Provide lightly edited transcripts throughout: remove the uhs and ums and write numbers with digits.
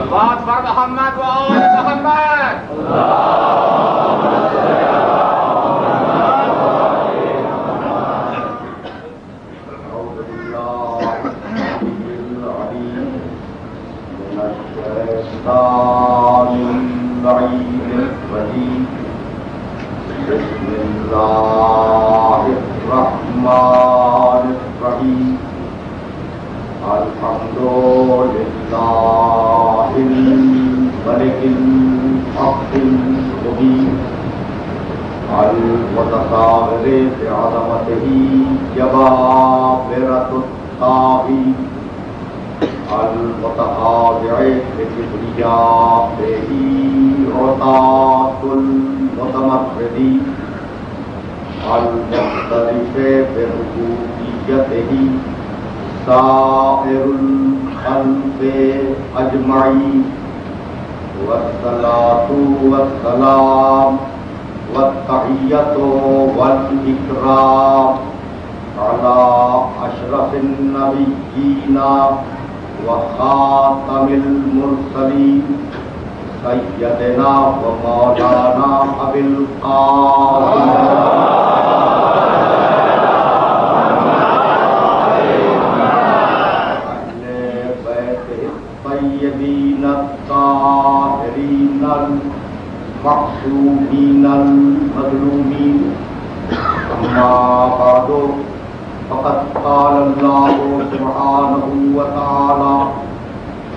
صلوات پر محمد و آل محمد. بسم اللہ الرحمن الرحیم. الحمد للہ الملک الحق المبین المتقاہر بعظمتہ جبابرۃ الطاغی المتخاضع بکبریائہ عتاۃ المتمردی المعترف بربوبیتہ سائر الخلق اجمعین. والصلاۃ والسلام والتحیۃ والاکرام علی اشرف النبیین وخاتم المرسلین سیدنا و مولانا ابی القاسم اہل بیتہ الطیبین الطاہرین المعصومین المظلومین. اما بعد فقد قال اللہ سبحانہ وتعالی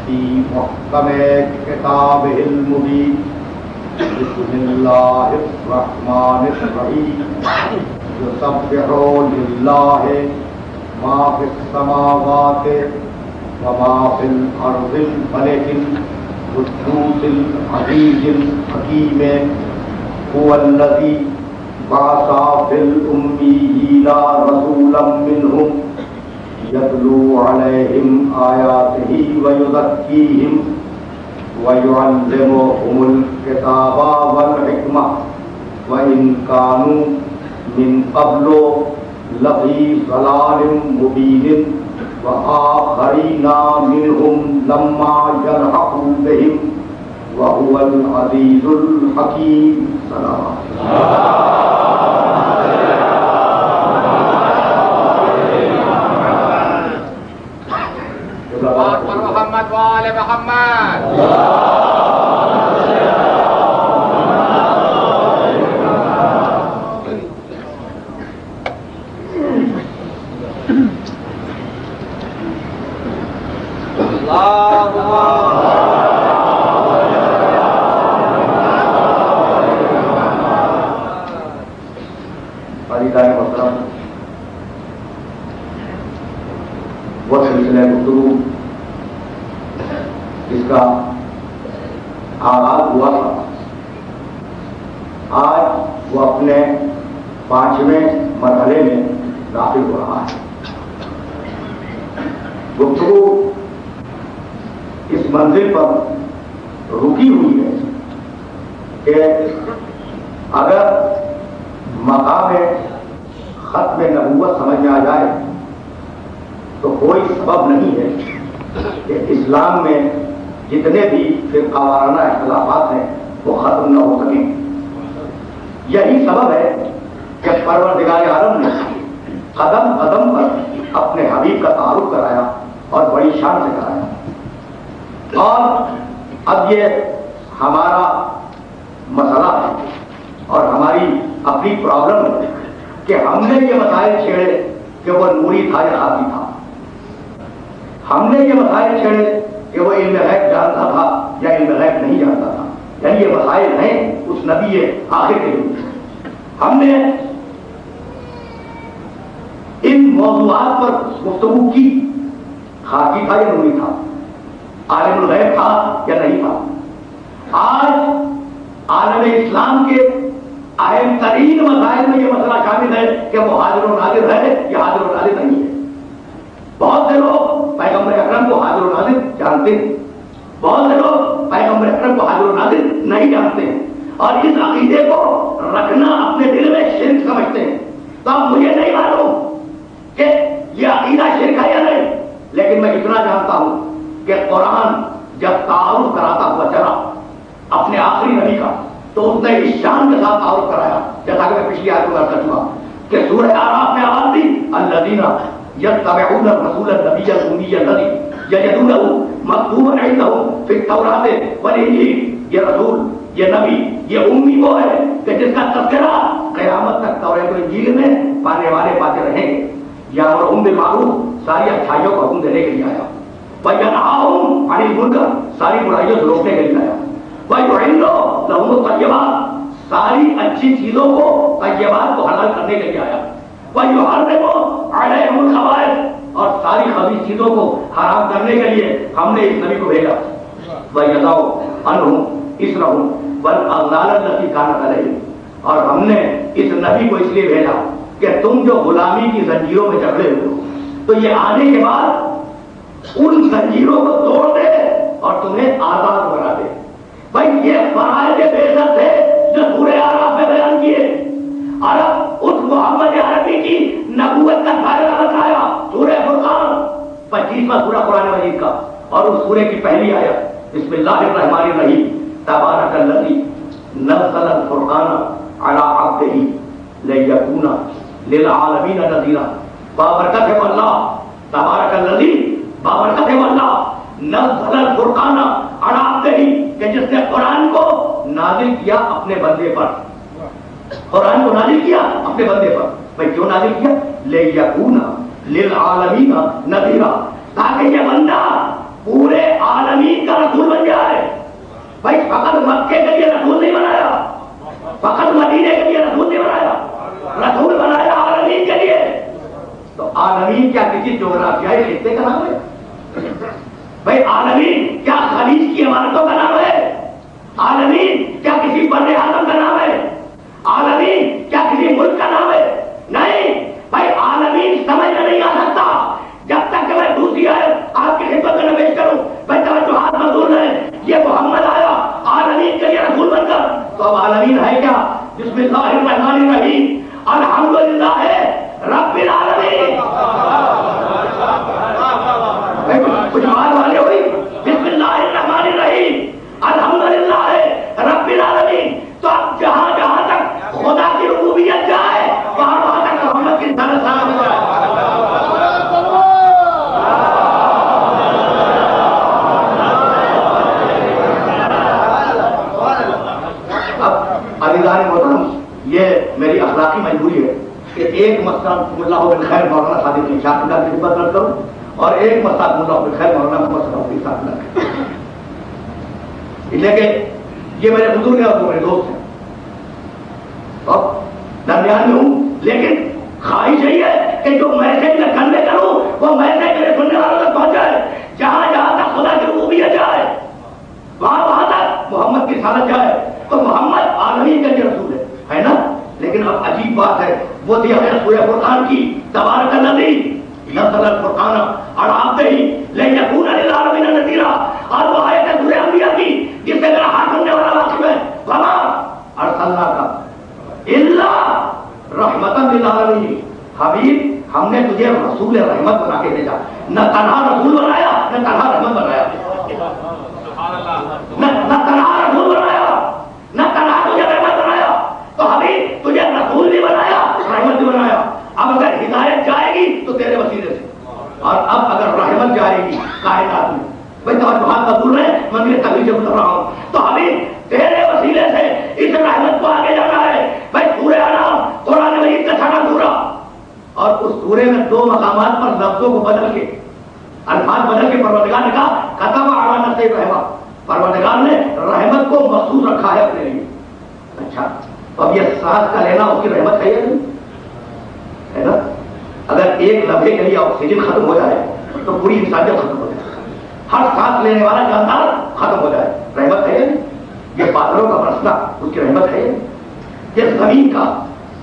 فی محکم کتابہ المبین. بسم اللہ الرحمن الرحیم. یسبح للہ ما فی السماوات وما فی الارض الملک القدوس العزیز الحکیم. هو الذی بعث فی الأمیین رسولا منہم یتلو علیہم آیاتہ ویزکیہم ویعلمہم الکتاب والحکمہ وإن کانوا من قبل لفی ضلال مبین وآخرین منہم لما یلحقوا بہم وهو العزیز الحکیم. سلام. صلوات پر محمد و آل محمد. وہ سلسلہ گفتگو اس کا آغاز ہوا تھا. آج وہ اپنے 5ویں مرحلے میں داخل ہو رہا ہے. گفتگو اس منزل پر رکی ہوئی ہے کہ اگر مقام ختم نبوت سمجھ میں آ جائے تو کوئی سبب نہیں ہے کہ اسلام میں جتنے بھی فرقہ وارانہ اختلافات ہیں وہ ختم نہ ہو سکیں. یہی سبب ہے کہ پروردگار عالم نے قدم قدم پر اپنے حبیب کا تعارف کرایا اور بڑی شان سے کرایا. اور اب یہ ہمارا مسئلہ ہے اور ہماری اپنی پرابلم ہے کہ ہم نے یہ مسائل چھیڑے کہ وہ نوری تھا یا خاصی تھا. ہم نے یہ مسائل چھیڑے کہ وہ علم غیب جانتا تھا یا علم غیب نہیں جانتا تھا. یعنی یہ مسائل ہیں اس نبی آخر کے لیے. ہم نے ان موضوعات پر گفتگو کی. خاکی تھا یا نوری تھا, عالم الغیب تھا یا نہیں تھا. آج عالم اسلام کے اہم ترین مسائل میں یہ مسئلہ شامل ہے کہ وہ حاضر و ناظر ہے یا حاضر و ناظر نہیں ہے. بہت سے لوگ پیغمبر اکرم کو حاضر و ناظر جانتے ہیں, بہت سے لوگ پیغمبر اکرم کو حاضر و ناظر نہیں جانتے ہیں, اور اس عقیدے کو رکھنا اپنے دل میں شرک سمجھتے ہیں. تو اب مجھے نہیں معلوم کہ یہ عقیدہ شرک ہے یا نہیں, لیکن میں اتنا جانتا ہوں کہ قرآن جب تعارف کراتا ہوا چلا اپنے آخری نبی کا تو اس نے اس شان کے ساتھ تعارف کرایا جیسا کہ میں پچھلی آیت میں عرض کر چکا کہ سورہ اعراف میں آواز دی الذین یتبعون الرسول النبی الأمی الذی یجدونہ مکتوبا عندہم فی التوراۃ والانجیل. یہ رسول، یہ نبی، یہ امی وہ ہے کہ جس کا تذکرہ قیامت تک تورات و انجیل میں پانے والے پاتے رہیں گے. یامرہم بالمعروف، ساری اچھائیوں کو حکم دینے کے لیے آیا. وینہاہم عن المنکر، ساری برائیوں سے روکنے کے لیے آیا. ویحل لہم الطیبات، ساری اچھی چیزوں کو طیبات کو حلال کرنے کے لیے آیا. ویحرم علیہم الخبائث، اور ساری خبیث چیزوں کو حرام کرنے کے لیے ہم نے اس نبی کو بھیجا. وَيَضَعُ عَنْهُمْ إِصْرَهُمْ وَالْأَغْلَالَ الَّتِي كَانَتْ عَلَيْهِمْ، اور ہم نے اس نبی کو اس لیے بھیجا کہ تم جو غلامی کی زنجیروں میں جکڑے ہوئے ہو تو یہ آنے کے بعد ان زنجیروں کو توڑ دے اور تمہیں آزاد بنا دے. بھائی یہ فرائض بے شک تھے جو سورہ اعراف میں بیان کیے، اور اب اس محمد عربی کی نبوت کا دائرہ بتایا سورہ فرقان 25واں سورہ قرآن مجید کا، اور اس سورے کی پہلی آیت بسم اللہ الرحمن الرحیم تبارک الذی نزل الفرقان علی عبدہ لیکون للعالمین نذیرا. بابرکت ہے اللہ، تبارک الذی، بابرکت ہے اللہ نزل الفرقان علی عبدہ، کہ جس نے قرآن کو نازل کیا اپنے بندے پر. قرآن کو نازل کیا اپنے بندے پر. بھائی کیوں نازل کیا؟ لیکون للعالمین نذیرا، تاکہ یہ بندہ پورے عالمین کا رسول بن جائے. بھائی فقط مکے کے لیے رسول نہیں بنایا، فقط مدینے کے لیے رسول نہیں بنایا، رسول بنایا عالمین کے لیے. تو عالمین کیا کسی جغرافیائی خطے کا نام ہے؟ بھائی عالمین کیا خلیج کی عمارتوں کا نام ہے؟ عالمین کیا کسی بر اعظم کا نام ہے؟ عالمین کیا کسی ملک کا نام ہے؟ نہیں بھائی، عالمین سمجھ میں نہیں آ سکتا جب تک کہ میں دوسری آیت آپ کی خدمت میں پیش کروں. بھائی توجہات منظور ہے. یہ محمد آیا عالمین کے لیے رسول بن کر، تو اب عالمین ہے کیا؟ بسم اللہ الرحمن الرحیم الحمدللہ رب العالمین. کچھ بات والے ہوئی بسم اللہ الرحمن الرحیم الحمدللہ رب العالمین. تو اب جہاں جہاں تک خدا کی ربوبیت جائے وہاں وہاں تک محمد کی رسالت ثابت ہو جائے. اب عزیزان محترم، یہ میری اخلاقی مجبوری ہے کہ ایک مسئلہ ملا بن خیر مولانا صادق علی شاہ کی خدمت میں کروں اور ایک مسئلہ ملا بن خیر مولانا محمد صلی اللہ علیہ وسلم. لیکن یہ میرے بزرگ ہیں اور میرے دوست ہیں، اب درمیان میں ہوں، لیکن خواہش یہی ہے کہ جو میسج میں کنوے کروں وہ میسج میرے سننے والوں تک پہنچ جائے. جہاں جہاں تک خدا کی ربوبیت جائے وہاں وہاں تک محمد کی رسالت جائے. تو محمد عالمین کے لیے رسول ہے نا. لیکن اب عجیب بات ہے، وہ دیا ہے سورہ فرقان کی تبارک الذی نزل الفرقان علی عبدہ لیکون للعالمین نذیرا، اور وہ آیت ہے سورہ انبیاء کی جس سے میرا ہاتھ سننے والا واقف ہے. وما ارسلناک الا رحمتا للعالمین. حبیب ہم نے تجھے رسول رحمت بنا کے بھیجا، نہ تنہا رسول بنایا نہ تنہا رحمت بنایا، نہ تنہا رسول بنایا نہ تنہا تجھے رحمت بنایا. تو حبیب تجھے رسول بھی بنایا رحمت بھی بنایا. اب اگر ہدایت جائے گی تو تیرے وسیلے سے، اور اب اگر رحمت جائے گی کائنات میں. بھائی توجہات مقبول ہے، میں میرے تقریر سے گزر رہا ہوں. تو حبیب تیرے وسیلے سے اس رحمت کو آگے جانا ہے. بھائی سورہ انعام قرآن مجید کا چھٹا سورہ، اور اس سورے میں دو مقامات پر لفظوں کو بدل کے، الفاظ بدل کے پروردگار نے کہا کتب علی نفسہ الرحمہ. پروردگار نے رحمت کو مخصوص رکھا ہے اپنے لیے. اچھا اب یہ سانس کا لینا اس کی رحمت ہے یا نہیں؟ ہے نا. اگر ایک لمحے کے لیے آکسیجن ختم ہو جائے تو پوری انسانیت ختم ہو جائے، ہر سانس لینے والا جاندار ختم ہو جائے. رحمت ہے یا نہیں؟ یہ بادلوں کا برسنا اس کی رحمت ہے یا نہیں؟ یہ زمین کا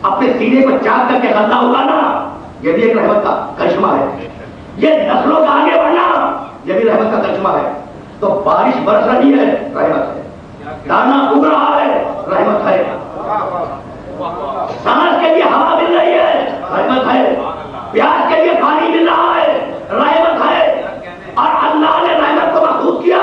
اپنے سینے کو چاک کر کے غلہ اگانا یہ بھی ایک رحمت کا کرشمہ ہے. یہ نسلوں کا آگے بڑھنا یہ بھی رحمت کا کرشمہ ہے. تو بارش برس رہی ہے رحمت ہے، دانا اگ رہا ہے رحمت ہے، سانس کے لیے ہوا مل رہی ہے رحمت ہے، پیاس کے لیے پانی مل رہا ہے رحمت ہے. اور اللہ نے رحمت کو محفوظ کیا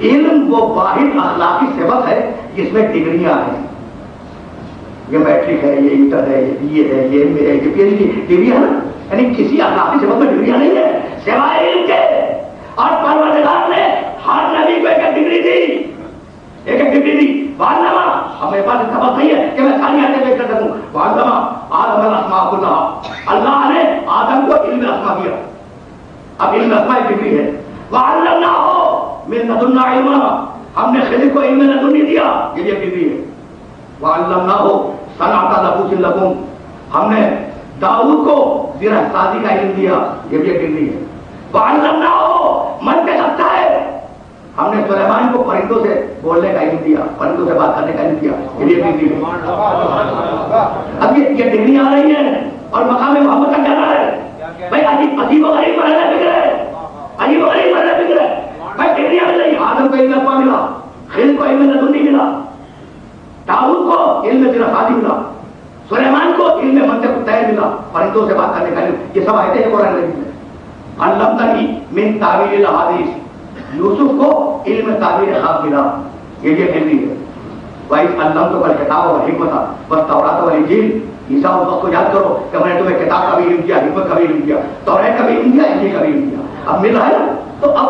علم وہ واحد اخلاقی سبق ہے جس میں ڈگریاں ہیں. یہ میٹرک ہے، یہ انٹر ہے، یہ بی اے ہے، یہ ایم اے ہے، یہ پی ایچ ڈی ڈگری ہے نا. یعنی کسی اخلاقی سبق میں ڈگریاں نہیں ہے سوائے علم کے. اور پروردگار نے ہر نبی کو ایک ایک ڈگری دی، ایک ایک ڈگری دی. وعلم، اب میرے پاس سبق نہیں ہے کہ میں ساری آیتیں پیش کر سکوں. وعلم آدم الاسماء کلھا، اللہ نے آدم کو علم اسماء دیا. اب علم اسماء ایک ڈگری ہے. وعلمناہ من لدنا علما، ہم نے خضر کو علم لدنی دیا، یہ بھی ایک ڈگری ہے. وعلمناہ صنعۃ لبوس لکم، ہم نے داؤد کو زرہ سازی کا علم دیا، یہ بھی ایک ڈگری ہے. وعلمناہ منطق سکتا ہے، ہم نے سلیمان کو پرندوں سے بولنے کا علم دیا، پرندوں سے بات کرنے کا علم دیا، یہ بھی ایک ڈگری ہے. اب یہ ڈگری آ رہی ہے اور مقام محمد تک جانا ہے. بھائی عجیب و غریب مرحلہ فکر ہے، عجیب و غریب مرحلہ فکر ہے. بھائی ڈگریاں مل رہی، آدم کو علم اسماء ملا، خضر کو علم لدنی ملا، داؤد کو علم زرہ سازی ملا، سلیمان کو علم منطق طیر ملا، پرندوں سے بات کرنے کا علم. یہ سب آیتیں ہیں قرآن کریم میں. علمتنی من تعویل الاحادیث، یوسف کو علم تعبیر خواب ملا، یہ ڈگری ہے. وَإِذْ عَلَّمْتُكَ الْكِتَابَ وَالْحِکْمَةَ وَالتَّوْرَاةَ وَالْإِنجِیلَ، عیسیٰ اس وقت کو یاد کرو کہ میں نے تمہیں کتاب کا بھی علم دیا، حکمت کا بھی علم دیا، توریت کا بھی علم دیا، انجیل کا بھی علم دیا. اب مل رہا ہے نا. تو اب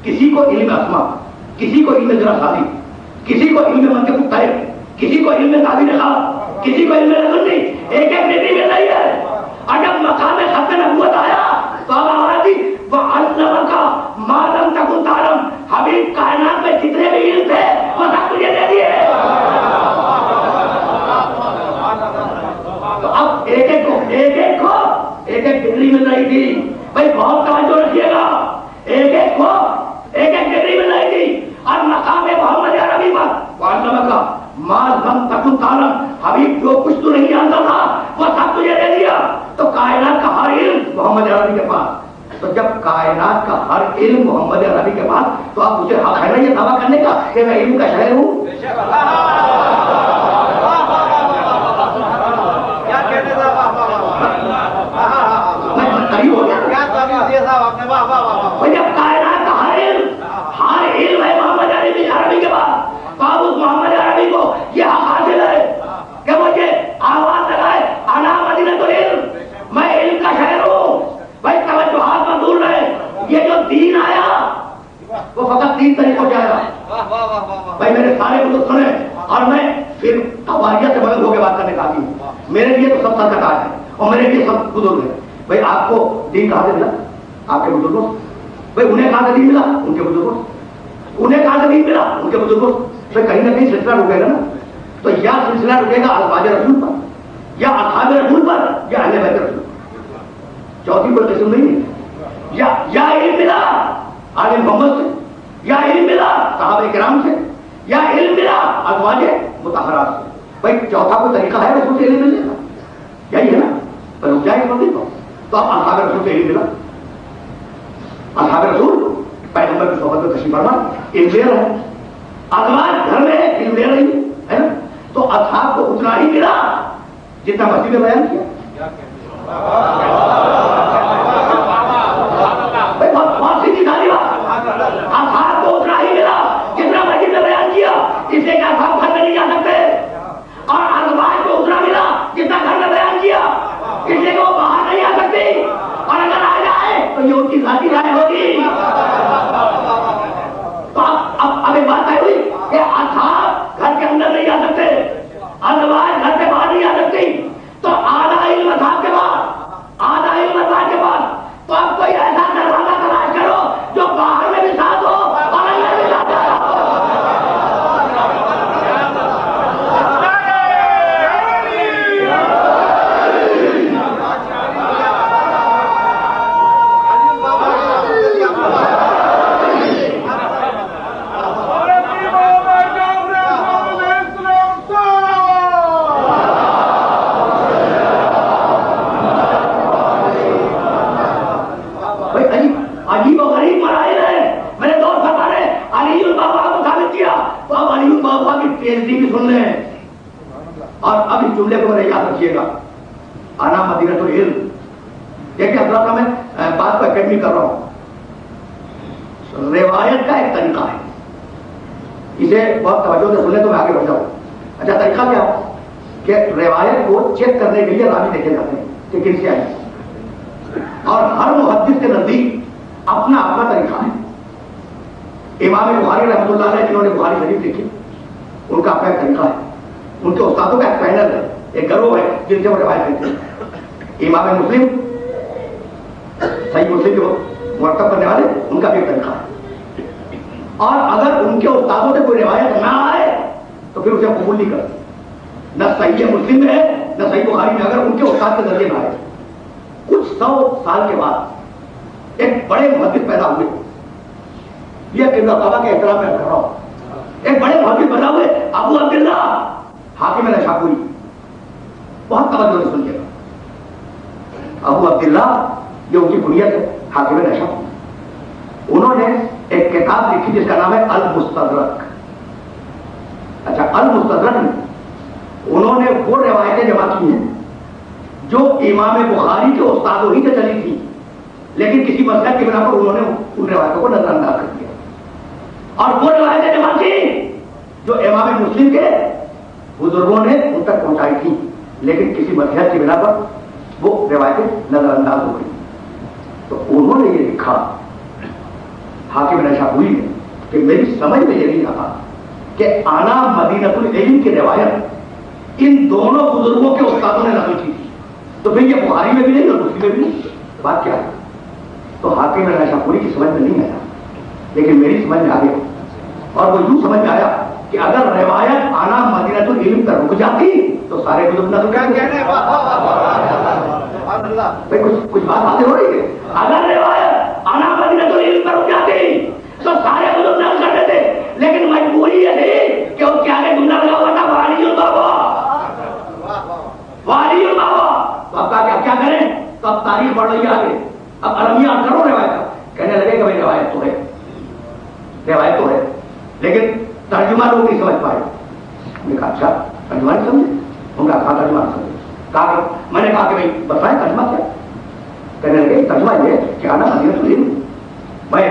کسی کو علم اسماء، کسی کو علم زرہ سازی، کسی کو علم منطق طیر، کسی کو علم تعبیر خواب، کسی کو علم لدنی، ایک ایک ڈگری مل رہی ہے. اور جب مقام ختم نبوت آیا تو اب آواز دی وَعَلَّمَكَ مَا لَمْ تَكُنْ تَعْلَمْ، حبیب کائنات میں جتنے بھی علم تھے وہ سب تجھے دے دیے. تو اب ایک ایک ڈگری مل رہی تھی. بھائی بہت توجہ رکھیے گا، ایک ایک ڈگری مل رہی تھی. اور مقام محمد عربی پر وَعَلَّمَكَ مَا لَمْ تَكُنْ تَعْلَمْ، حبیب جو کچھ تو نہیں جانتا تھا وہ سب تجھے دے دیا. تو کائنات کا ہر علم محمد عربی کے پاس. تو جب کائنات کا ہر علم محمد عربی کے پاس، تو آپ مجھے حق ہے نا یہ دعویٰ کرنے کا کہ میں علم کا شہر ہوں. جب کائنات کا ہر علم ہے محمد عربی کے پاس، تو اب اس محمد عربی کو یہ حق حاصل ہے کہ مجھے آواز لگائے انا مدینۃ العلم، میں علم کا شہر ہوں. بھائی توجہات میں دور رہے، یہ جو دین آیا وہ فقط 3 طریقوں سے آیا. بھائی میرے سارے بزرگ سنے، اور میں پھر قواریت سے بلند ہو کے بات کرنے کا آتی ہوں. میرے لیے تو سب سرکار ہے اور میرے لیے سب بزرگ ہیں. بھائی آپ کو دین کہاں سے ملا؟ آپ کے بزرگوں. بھائی انہیں کہاں سے دین ملا؟ ان کے بزرگوں. انہیں کہاں سے دین ملا؟ ان کے بزرگوں. بھائی کہیں نہ کہیں سلسلہ رکے گا نا. تو یا سلسلہ رکے گا ازواج رسول پر، یا اصحاب رسول پر، یا اہل بیت رسول. چوتھی کوئی قسم نہیں ہے. یا علم ملا آل محمد سے، یا علم ملا صحابہ کرام سے، یا علم ملا ازواج مطہرات سے. بھائی چوتھا کوئی طریقہ ہے رسول سے علم ملنے کا؟ یہی ہے نا. پر رک جائے گا تو اب اصحاب رسول سے علم ملا. اصحاب رسول پیغمبر کی صحبت میں تشریف فرما علم لے رہے ہیں، ازواج گھر میں ہے علم لے رہی ہے نا. تو اصحاب کو اتنا ہی ملا جتنا مسجد میں بیان کیا. بہت سیدھی ساری بات. اصحاب کو اتنا ہی ملا جتنا مسجد میں بیان کیا، اس لیے کہ اصحاب گھر میں نہیں جا سکتے. اور ازواج کو اتنا ملا جتنا گھر میں بیان کیا، اس لیے کہ وہ باہر نہیں آ سکتی. اور اگر آ جائے تو یہ ان کی ذاتی رائے ہوگی. تو اب ایک بات طے ہوئی کہ اصحاب گھر کے اندر نہیں آ سکتے، ازواج گھر سے باہر نہیں آ سکتی. تو آدھا علم اصحاب کے بعد، آدھا علم ازواج کے بعد. تو اب کوئی ایسا دروازہ تلاش کرو جو باہر میں بھی ساتھ ہو اور اندر بھی ساتھ ہو. عجیب و غریب مراحل ہے. میرے دوست بتا رہے علی البابا کو ثابت کیا، تو اب علی البابا کی PhD بھی سن لیں. اور اب اس جملے کو میرے یاد رکھیے گا، انا مدینۃ العلم. دیکھیں حضرات میں بات کو اکیڈمی کر رہا ہوں. روایت کا ایک طریقہ ہے اسے بہت توجہ سے سنیں تو میں آگے بڑھ جاؤں. اچھا طریقہ کیا کہ روایت کو چیک کرنے کے لیے راوی دیکھے جاتے ہیں کہ کن سے آئی, اور ہر محدث کے نزدیک اپنا اپنا طریقہ ہے. امام بخاری رحمۃ اللہ علیہ جنہوں نے بخاری شریف لکھی ان کا اپنا ایک طریقہ ہے, ان کے استادوں کا ایک پینل ہے, ایک گروہ ہے جن سے وہ روایت کرتے ہیں. امام مسلم صحیح مسلم جو مرتب کرنے والے ان کا بھی ایک طریقہ ہے, اور اگر ان کے استادوں سے کوئی روایت نہ آئے تو پھر اسے قبول نہیں کرتے. نہ صحیح مسلم میں ہے نہ صحیح بخاری میں, اگر ان کے استاد کے ذریعے نہ آئے. کچھ 100 سال کے بعد ایک بڑے محدث پیدا ہوئے, یہ قبلہ کعبہ کے احترام میں کر رہا ہوں, ایک بڑے محدث پیدا ہوئے ابو عبداللہ حاکم نیسابوری. بہت توجہ سے سنیے گا, ابو عبداللہ جو ان کی بنیاد ہے حاکم نیسابوری, انہوں نے ایک کتاب لکھی جس کا نام ہے المستدرک. اچھا المستدرک میں انہوں نے وہ روایتیں جمع کی ہیں جو امام بخاری کے استادوں ہی سے چلی تھی, لیکن کسی مسئلہ کی بنا پر انہوں نے ان روایتوں کو نظر انداز کر دیا, اور وہ روایتیں جمع کی جو امام مسلم کے بزرگوں نے ان تک پہنچائی تھی, لیکن کسی مسئلہ کی بنا پر وہ روایتیں نظر انداز ہو گئی. تو انہوں نے یہ لکھا حاکم نیسابوری نے کہ میری سمجھ میں یہ نہیں آتا کہ آنا مدینۃ العلم کی روایت ان دونوں بزرگوں کے استادوں نے نقل کی تھی, تو پھر یہ بخاری میں بھی نہیں اور مسلم میں بھی نہیں, بات کیا ہے؟ تو حاکم نیسابوری کی سمجھ میں نہیں آیا, لیکن میری سمجھ میں آ گیا, اور وہ یوں سمجھ میں آیا کہ اگر روایت آنا مدینۃ العلم پر رک جاتی تو سارے بزرگ نقل کرتے ہیں. کچھ بات آتے ہو رہی ہے, اگر روایت آنا مدینۃ العلم پر رک جاتی تو سارے بزرگ نقل کرتے تھے, لیکن مجبوری یہ تھی کہ اس کے آگے جملہ لگا ہوا تھا واری البابا, واری البابا. تو اب کیا کریں؟ تو اب تاریخ بڑھ رہی ہے آگے, اب المیہ کرو روایت, کہنے لگے کہ بھائی روایت تو ہے لیکن ترجمہ لوگ نہیں سمجھ پائے. میں نے کہا اچھا ترجمہ نہیں سمجھے؟ ان کا کہا ترجمہ نہیں سمجھے. کہا میں نے کہا کہ بھائی بتائیں ترجمہ کیا؟ کہنے لگے ترجمہ یہ کہ آنا مدینۃ العلم, میں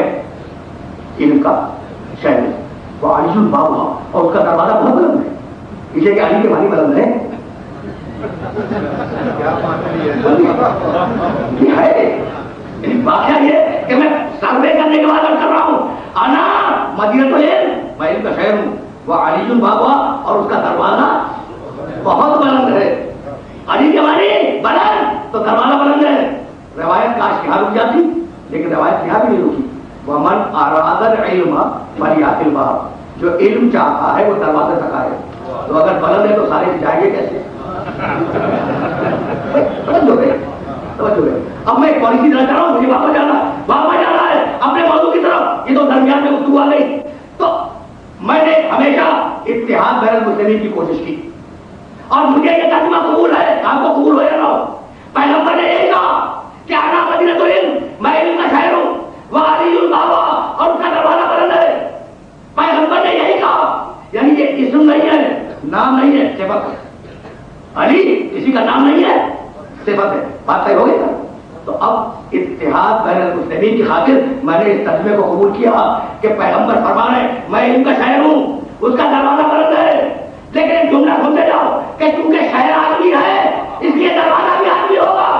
علم کا شہر ہے, وہ علی البابا, اور اس کا دروازہ بہت بلند ہے, اسے کہ علی کے بھاری بلند ہے. واقعہ یہ کہ میں سروے کرنے کے بعد کر رہا ہوں, آنا مدینۃ العلم, میں علم کا شہر ہوں, وہ علی البابا, اور اس کا دروازہ بہت بلند ہے. علی کے بھاری بلند تو دروازہ بلند ہے. روایت کا اشتہار رک جاتی, لیکن روایت یہاں بھی نہیں رکی. ومن اراد العلم فلیات الباب, جو علم چاہتا ہے وہ دروازے تک آئے. تو اگر بلند ہے تو سارے جائیں گے کیسے؟ اب میں ایک پالیسی دینا چاہ رہا ہوں, مجھے واپس جانا ہے اپنے موضوع کی طرف. یہ تو درمیان میں گفتگو آ گئی. تو میں نے ہمیشہ اتحاد بین المسلمین کی کوشش کی, اور مجھے یہ ترجمہ قبول ہے, آپ کو قبول ہو یا نہ ہو. پیغمبر نے یہی کہا کہ آنا مدینۃ العلم, میں علم کا شہر ہوں, وہ علی البابا, اور اس کا دروازہ بلند ہے. پیغمبر نے یہی کہا, یعنی یہ اسم نہیں ہے, نام نہیں ہے, صفت ہے. علی کسی کا نام نہیں ہے, صفت ہے. بات صحیح ہو گئی نا؟ تو اب اتحاد بین المسلمین کی خاطر میں نے اس ترجمے کو قبول کیا کہ پیغمبر فرما رہے ہیں میں علم کا شہر ہوں, اس کا دروازہ بلند ہے. لیکن ایک جملہ سنتے جاؤ کہ چونکہ شہر آدمی ہے اس لیے دروازہ بھی آدمی ہوگا.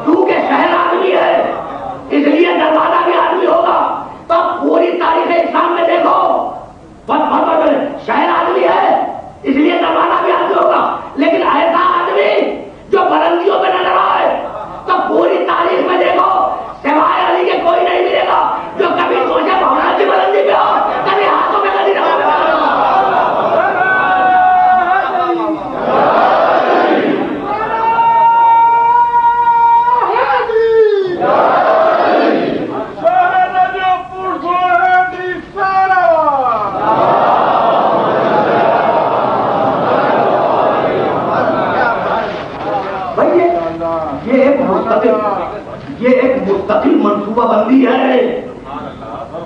کیونکہ شہر آدمی ہے اس لیے دروازہ بھی آدمی ہوگا. تو پوری تاریخ اسلام میں دیکھو, شہر آدمی ہے اس لیے دروازہ بھی آدمی ہوگا, لیکن ایسا آدمی جو بلندیوں پہ نہ لڑائے, تو پوری تاریخ میں دیکھو سوائے علی کے کوئی نہیں ملے گا جو کبھی سوچے بھونا کی بلندی پہ ہو, کبھی ہاتھوں میں کبھی نہ. یہ ایک مستقل منصوبہ بندی ہے,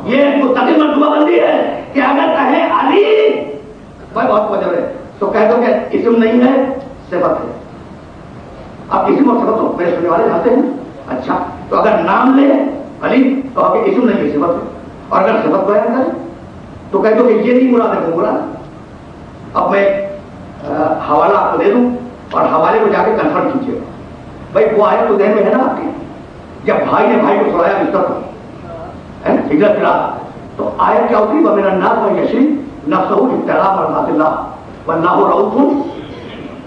یہ ایک مستقل منصوبہ بندی ہے کہ اگر کہیں علی بھائی بہت وجہ ہے تو کہہ دو کہ اسم نہیں ہے, صفت ہے. اب اسم اور صفت تو میرے سننے والے جانتے ہیں. اچھا تو اگر نام لے علی تو آپ اسم نہیں ہے, صفت ہے. اور اگر صفت بیان کریں تو کہتے ہو کہ یہ نہیں مراد ہے وہ مراد. اب میں حوالہ آپ کو دے دوں اور حوالے کو جا کے کنفرم کیجیے. بھائی وہ آیت تو ذہن میں ہے نا آپ کے, جب بھائی نے بھائی کو چھوڑایا بستر کو, ہجرت کی رات, تو آیت کیا ہوتی ہے؟ وَمِنَ النَّاسِ مَن يَشْرِي نَفْسَهُ ابْتِغَاءَ مَرْضَاتِ اللَّهِ وَاللَّهُ رَءُوفٌ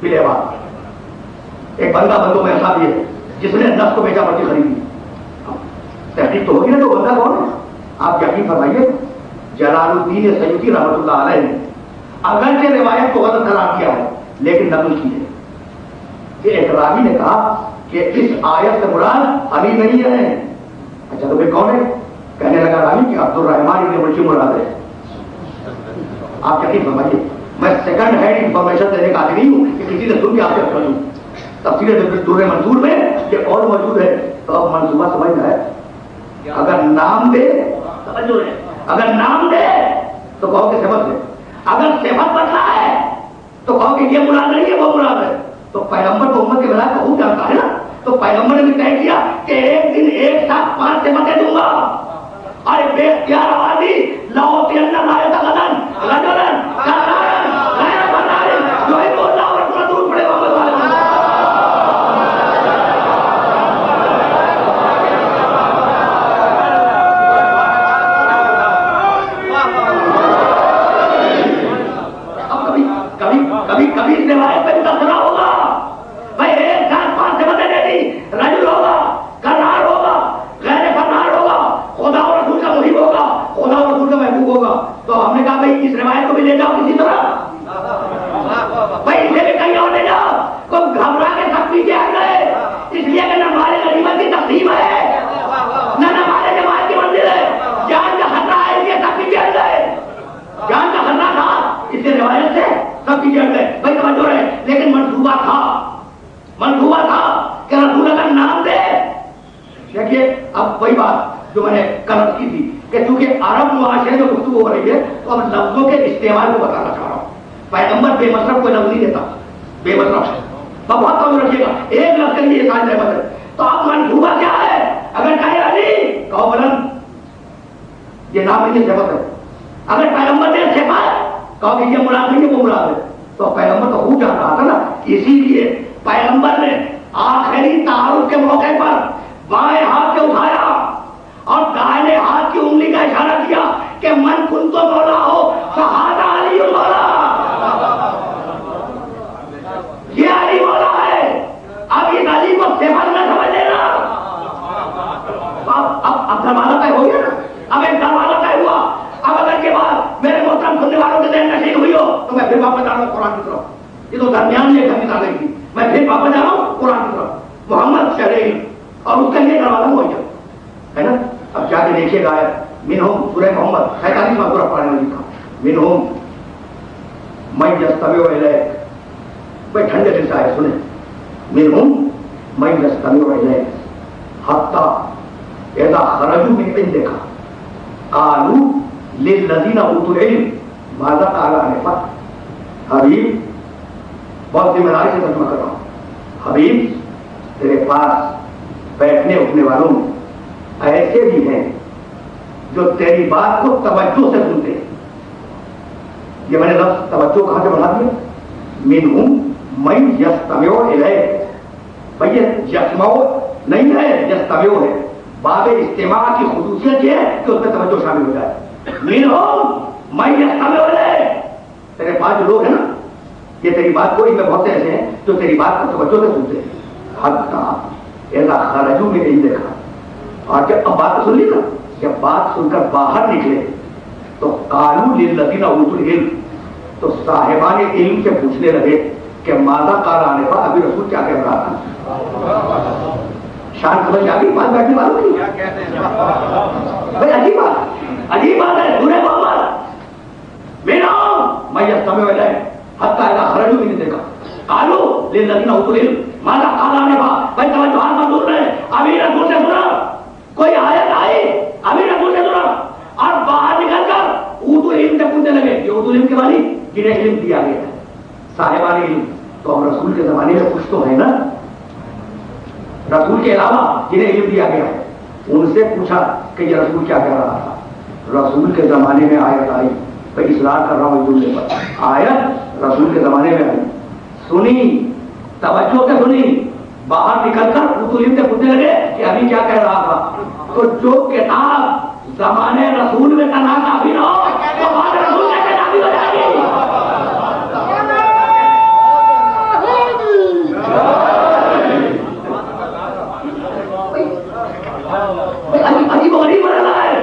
بِالْعِبَادِ. ایک بندہ بندوں میں ایسا بھی ہے جس نے نفس کو بیچا پڑتی خریدی. تحقیق تو ہوگی نا, تو بندہ کون ہے؟ آپ یقین فرمائیے جلال الدین سیوطی رحمۃ اللہ علیہ نے اگرچہ روایت کو غلط قرار دیا ہے لیکن نقل کی ہے کہ ایک راوی نے کہا کہ اس آیت سے مراد علی نہیں ہے. اچھا تو پھر کون ہے؟ کہنے لگا راوی کہ عبد الرحمن ابن ملجم مراد ہے. آپ یقین فرمائیے میں سیکنڈ ہینڈ انفارمیشن دینے کا آدمی نہیں ہوں کہ کسی نے سن کے آپ سے کروں. تفسیر دور منصور میں یہ اور موجود ہے. تو اب منصوبہ سمجھنا ہے, اگر نام دے اگر نام دے تو کہو کہ صفت ہے, اگر صفت بتلا ہے تو کہو کہ یہ مراد نہیں ہے وہ مراد ہے. تو پیغمبر تو امت کے بلا خوب جانتا ہے نا, تو پیغمبر نے بھی طے کیا کہ ایک دن ایک ساتھ 5 صفتیں دوں گا. ارے بے اختیار آبادی لاؤتین آیت غدن رجلن کرارن غیر فرارن جو ہے وہ اللہ اور رسول دور پڑے محمد والے کبھی اس روایت پہ بھی تذکرہ ہوگا. بھائی ایک ساتھ 5 صفتیں دے دی, رجل ہوگا, کرار ہوگا, غیر فرار ہوگا, خدا اور رسول کا محب ہوگا, خدا اور رسول کا محبوب ہوگا. تو ہم نے کہا بھائی اس روایت کو بھی لے جاؤ کسی طرح, بھائی اسے بھی کہیں اور لے جاؤ. کوئی گھبرا کے سب پیچھے آ گئے اس لیے کہ نہ ہمارے غنیمت کی تقسیم ہے نہ ہمارے جماعت کی منزل ہے, جان کا خطرہ ہے اس لیے سب پیچھے ہٹ گئے. جان کا خطرہ تھا اس لیے روایت سے سب پیچھے ہٹ گئے. بھائی توجہ رہے, لیکن منصوبہ تھا کہ رسول اگر نام دے. دیکھیے اب وہی بات جو میں نے کل کی تھی کہ چونکہ عرب معاشرے میں گفتگو ہو رہی ہے تو اب لفظوں کے استعمال کو بتانا چاہ رہا ہوں. پیغمبر بے مطلب کوئی لفظ نہیں دیتا, بے مطلب بہت کم رکھیے گا, ایک لفظ کے لیے سائن احمد ہے. تو اب منصوبہ کیا ہے؟ اگر کہے علی کہو بلند یہ نام نہیں صفت ہے. اگر پیغمبر نے صفت کہو کہ یہ مراد نہیں ہے وہ مراد ہے. تو پیغمبر تو خوب جان رہا تھا نا, اسی لیے پیغمبر نے آخری تعارف کے موقع پر بائیں ہاتھ سے اٹھایا اور دائیں ہاتھ کی انگلی کا اشارہ کیا کہ من کن تو مولا ہو فہذا علی مولا, یہ علی مولا ہے. اب اس علی کو صفت نہ سمجھ لینا. اب دروازہ طے ہو گیا نا, اب ایک دروازہ طے ہوا. اب اگر کے بعد میرے محترم سننے والوں کے ذہن نشین ہوئی ہو تو میں پھر واپس جا رہا ہوں قرآن کی طرف. یہ تو درمیان میں ایک حدیث تھی, میں پھر واپس جا رہا ہوں قرآن کی طرف. محمد شرعی اور اس کا یہ دروازہ معین ہے نا. اب جا کے دیکھیے گا منہم سورہ محمد 45واں سورہ پڑھنے والی تھا. منہم من یستمع الیک, بھائی ٹھنڈے دل سے آئے سنیں. منہم من یستمع الیک حتی اذا خرجوا من عندک قالوا للذین اوتوا العلم ماذا قال آنفا. حبیب بہت ذمہ داری سے ترجمہ کر رہا ہوں. حبیب تیرے پاس بیٹھنے اٹھنے والوں میں ایسے بھی ہیں جو تیری بات کو توجہ سے سنتے ہیں. یہ میں نے لفظ توجہ کہاں سے بڑھا دیا؟ منہم من یستمع الیک. بھئی یسمع نہیں ہے, یستمع ہے. باب استماع کی خصوصیت یہ ہے کہ اس میں توجہ شامل ہو جائے. منہم من یستمع الیک, تیرے پاس جو لوگ ہیں نا یہ تیری بات کو, ان میں بہت سے ایسے ہیں جو تیری بات کو توجہ سے سنتے ہیں. حتی اذا خرجوا من عندک, اور جب اب بات سن لی نا, جب بات سن کر باہر نکلے تو قالوا للذین اوتوا العلم, تو صاحبان علم سے پوچھنے لگے کہ ماذا قال آنفا, ابھی رسول کیا کہہ رہا تھا. شان سمجھ آ گئی بات بیٹھنے والوں کی. بھائی عجیب بات ہے. سورہ محمد منہم من یستمع الیک حتی اذا خرجوا من عندک قالوا للذین اوتوا العلم ماذا قال آنفا. بھائی توجہ منظور ہے. ابھی رسول سے سنا, کوئی آیت آئی ابھی رسول سے سنا اور باہر نکل کر اوتوا العلم سے پوچھنے لگے. یہ اوتوا العلم کے معنی جنہیں علم دیا گیا ہے, صاحبان علم. تو ہم رسول کے زمانے میں کچھ تو ہے نا, رسول کے علاوہ جنہیں علم دیا گیا ہے ان سے پوچھا کہ یہ رسول کیا کہہ رہا تھا. رسول کے زمانے میں آیت آئی میں اصرار کر رہا ہوں جملے پر. آیت رسول کے زمانے میں آئی, سنی, توجہ سے سنی, باہر نکل کر اصول سے پوچھنے لگے کہ ابھی کیا کہہ رہا تھا. تو جو کتاب زمانے رسول میں کا نام کافی نہ ہو تو بعد رسول کے کافی ہو جائے گی. عجیب غریب بنا رہا ہے,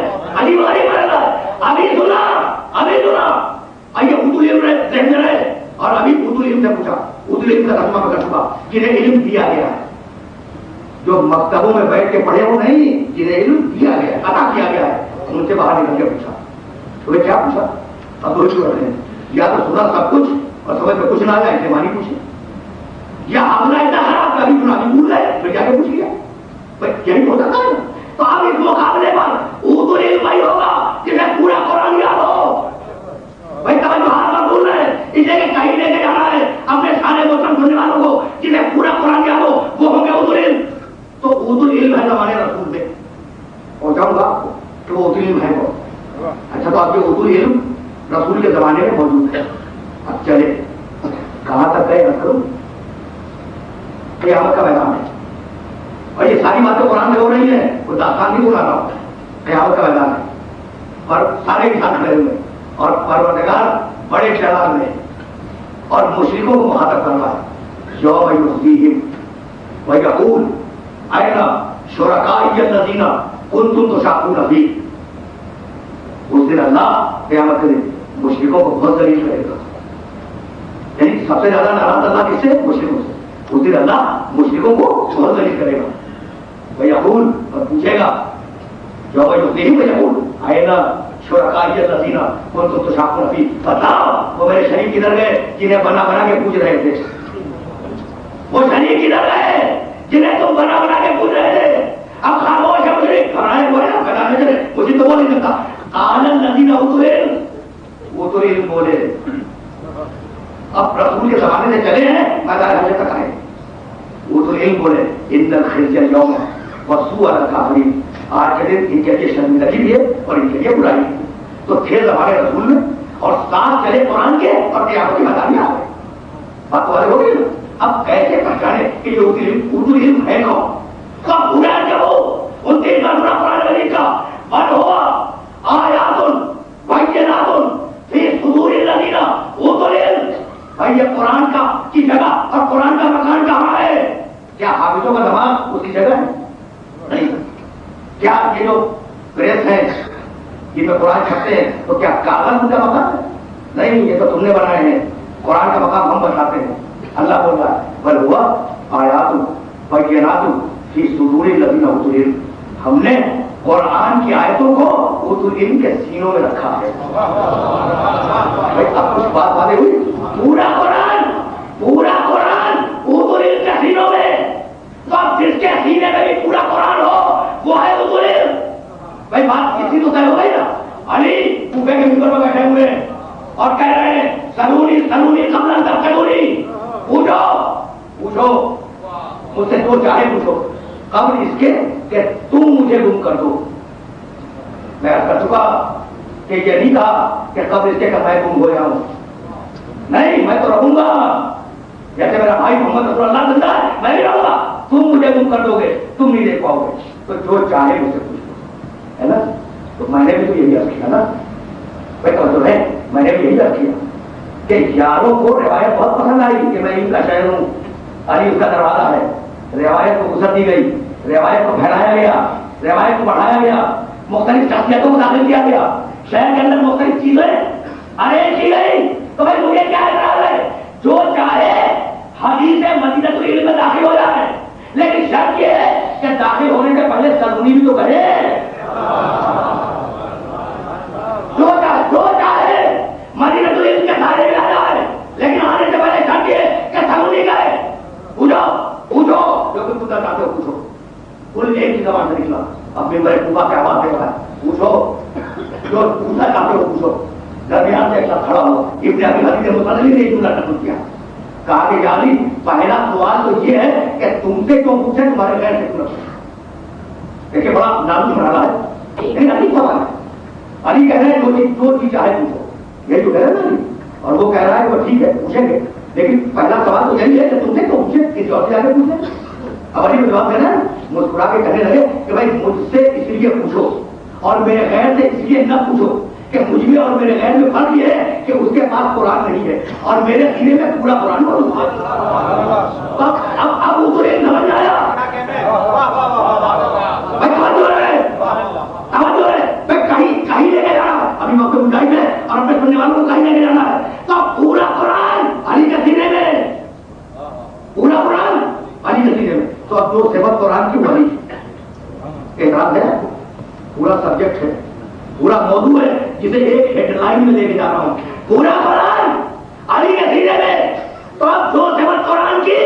عجیب غریب بنا رہا ہے. ابھی سنا آئیے اردو علم دیکھنے رہے اور ابھی اردو علم سے پوچھا, اردو علم کا ترجمہ کر چکا جنہیں علم دیا گیا ہے, جو مکتبوں میں بیٹھ کے پڑھے وہ نہیں, جنہیں علم دیا گیا ہے, عطا کیا گیا ہے, ان سے باہر نکل کے پوچھا. تمہیں کیا پوچھا؟ اب دو چیز رہے ہیں, یا تو سنا سب کچھ اور سمجھ میں کچھ نہ آیا اسے مانی پوچھے, یا اپنا اتنا خراب کبھی سنا بھی بھول گئے پھر جا کے پوچھ لیا. یہی ہو سکتا ہے. تو اب اس مقابلے پر اردو علم وہی ہوگا جسے پورا قرآن یاد ہو. بھائی توجہ ہار بول رہے ہیں اس لیے کہ کہیں لے کے جانا ہے اپنے سارے موسم سننے والوں کو جسے پورا قرآن یاد ہو, وہ ہوں گے اردو علم. تو اردو علم ہے زمانے رسول میں, اور جاؤں گا کہ وہ اردو علم ہے وہ. اچھا, تو آپ کے اردو علم رسول کے زمانے میں موجود ہے. اب چلے کہاں تک گئے رسول؟ قیامت کا میدان ہے, اور یہ ساری باتیں قرآن میں ہو رہی ہیں, وہ داستان نہیں بلا رہا ہوں. قیامت کا میدان ہے اور سارے انسان کھڑے ہوئے اور پروردگار بڑے تعداد میں اور مشرکوں کو مخاطب کر رہا ہے. یوم یخزیہم ویقول این شرکائی الذین کنتم تشاقون فیہ. اس دن اللہ قیامت کے دن مشرکوں کو بہت ذلیل کرے گا. یعنی سب سے زیادہ ناراض اللہ کس سے؟ مشرکوں سے. اس دن اللہ مشرکوں کو بہت ذلیل کرے گا. ویقول, اور پوچھے گا, یوم یخزیہم ویقول این شرکائی الذین کنتم تشاقون فیہ. بتاؤ وہ میرے شریک کدھر گئے جنہیں بنا بنا کے پوچھ رہے تھے؟ وہ شریک کدھر گئے جنہیں تم بنا بنا کے پوچھ رہے تھے؟ اب خاموش ہے مشرک, گھبرائے ہوئے ہیں, بتانے چلے مجھے تو بول نہیں سکتا. قال الذین اوتوا العلم, وہ تو علم بولے. اب رسول کے زمانے سے چلے ہیں میدان حشر تک آئے, وہ تو علم بولے ان الخزي اليوم والسوء على الكافرين. آج کے دن ان کے لیے شرمندگی بھی ہے اور ان کے لیے برائی ہے. تو تھے زمانے رسول میں اور ساتھ چلے قرآن کے اور قیامت کی میدان میں آ گئے. بات والے ہو گئی نا. اب کیسے پہچانے کہ یہ اردو علم ہے کون؟ کب برا جب ہو ان تین کا برا قرآن مجید کا بل ہوا آیات بینات فی صدور الذین اوتوا العلم. بھائی یہ قرآن کا کی جگہ اور قرآن کا مکان کہاں ہے؟ کیا حافظوں کا دماغ اسی جگہ ہے؟ نہیں. کیا یہ جو پریس ہے جن میں قرآن چھپتے ہیں تو کیا کاغذ ان کا مقام ہے؟ نہیں, یہ تو تم نے بنائے ہیں. قرآن کا مقام ہم بتاتے ہیں. اللہ بول رہا ہے بل ہوا آیات بینات فی صدور الذین اوتوا العلم. ہم نے قرآن کی آیتوں کو اوتوا العلم کے سینوں میں رکھا ہے. اب کچھ بات باتیں ہوئی. پورا قرآن اوتوا العلم کے سینوں میں. تو اب جس کے سینے میں بھی پورا قرآن ہو وہ ہے اوتوا العلم. بھائی بات کسی تو طے ہو گئی نا. علی کوفے کے ممبر پر بیٹھے ہوئے اور کہہ رہے ہیں سلونی قبل ان تسألونی. پوچھو مجھ سے جو چاہے پوچھو قبل اس کے کہ تم مجھے گم کر دو. میں کر چکا کہ یہ نہیں کہا کہ قبل اس کے کہ میں گم ہو جاؤں. نہیں, میں تو رہوں گا. جیسے میرا بھائی محمد رسول اللہ زندہ ہے میں بھی رہوں گا. تم مجھے گم کر دو گے, تم نہیں دیکھ پاؤ گے. تو جو چاہے مجھ سے پوچھو, ہے نا. تو میں نے بھی تو یہی عرض کیا نا. میں تو ہے میں نے بھی یہی عرض کیا کہ یاروں کو روایت بہت پسند آئی کہ میں ان کا شہر ہوں, علی اس کا دروازہ ہے. روایت کو وسعت دی گئی, روایت کو پھیلایا گیا, روایت کو بڑھایا گیا, مختلف شخصیتوں کو داخل کیا گیا. شہر کے اندر مختلف چیزیں ارینج کی گئی. تو بھائی مجھے کیا اعتراض ہے؟ جو چاہے حدیث مدینہ العلم میں داخل ہو جائے, لیکن شرط یہ ہے کہ داخل ہونے سے پہلے سرگنی بھی تو کرے. جو چاہے مدینہ العلم کے دائرے میں آ جائے, لیکن آنے سے پہلے شرط یہ ہے کہ سرگنی کرے. پوچھو جو تم پوچھنا چاہتے ہو پوچھو. کل ایک ہی زبان سے نکلا. اب ممبر کوفہ کی آواز دے رہا ہے, پوچھو جو پوچھنا چاہتے ہو پوچھو. درمیان سے ایک شخص کھڑا ہوا, ابن ابی حدیث مصنف نے ایک جملہ نقل کیا. کہا کہ یعنی پہلا سوال تو یہ ہے کہ تم سے کیوں پوچھے, تمہارے غیر سے کیوں پوچھے. دیکھیے بڑا نازک مرحلہ ہے, لیکن عجیب سوال ہے. علی کہہ رہے ہیں جو چیز چاہے پوچھو. یہ جو کہہ رہے نا، اور وہ کہہ رہا ہے وہ ٹھیک ہے پوچھیں گے، لیکن پہلا سوال تو یہی ہے کہ تم سے تو پوچھے، کسی اور سے جا کے پوچھیں. اب علی کو جواب دینا ہے، مسکرا کے کہنے لگے کہ بھائی مجھ سے اس لیے پوچھو اور میرے غیر سے اس لیے نہ پوچھو کہ مجھ میں اور میرے غیر میں فرق یہ ہے کہ اس کے پاس قرآن نہیں ہے اور میرے سینے میں پورا قرآن موجود ہے. اب وہ ایک سمجھ آیا کہیں لے کے جانا ابھی موقع مجاہد ہے اور اپنے سننے والوں کو کہیں لے کے جانا ہے تو پورا قرآن علی کے سینے میں، پورا قرآن علی کے سینے میں. تو اب جو صفت قرآن کی وہی اعتراض ہے، پورا سبجیکٹ ہے، پورا موضوع ہے جسے ایک ہیڈ لائن میں لے کے جا رہا ہوں، پورا قرآن علی کے سینے میں. تو اب جو صفت قرآن کی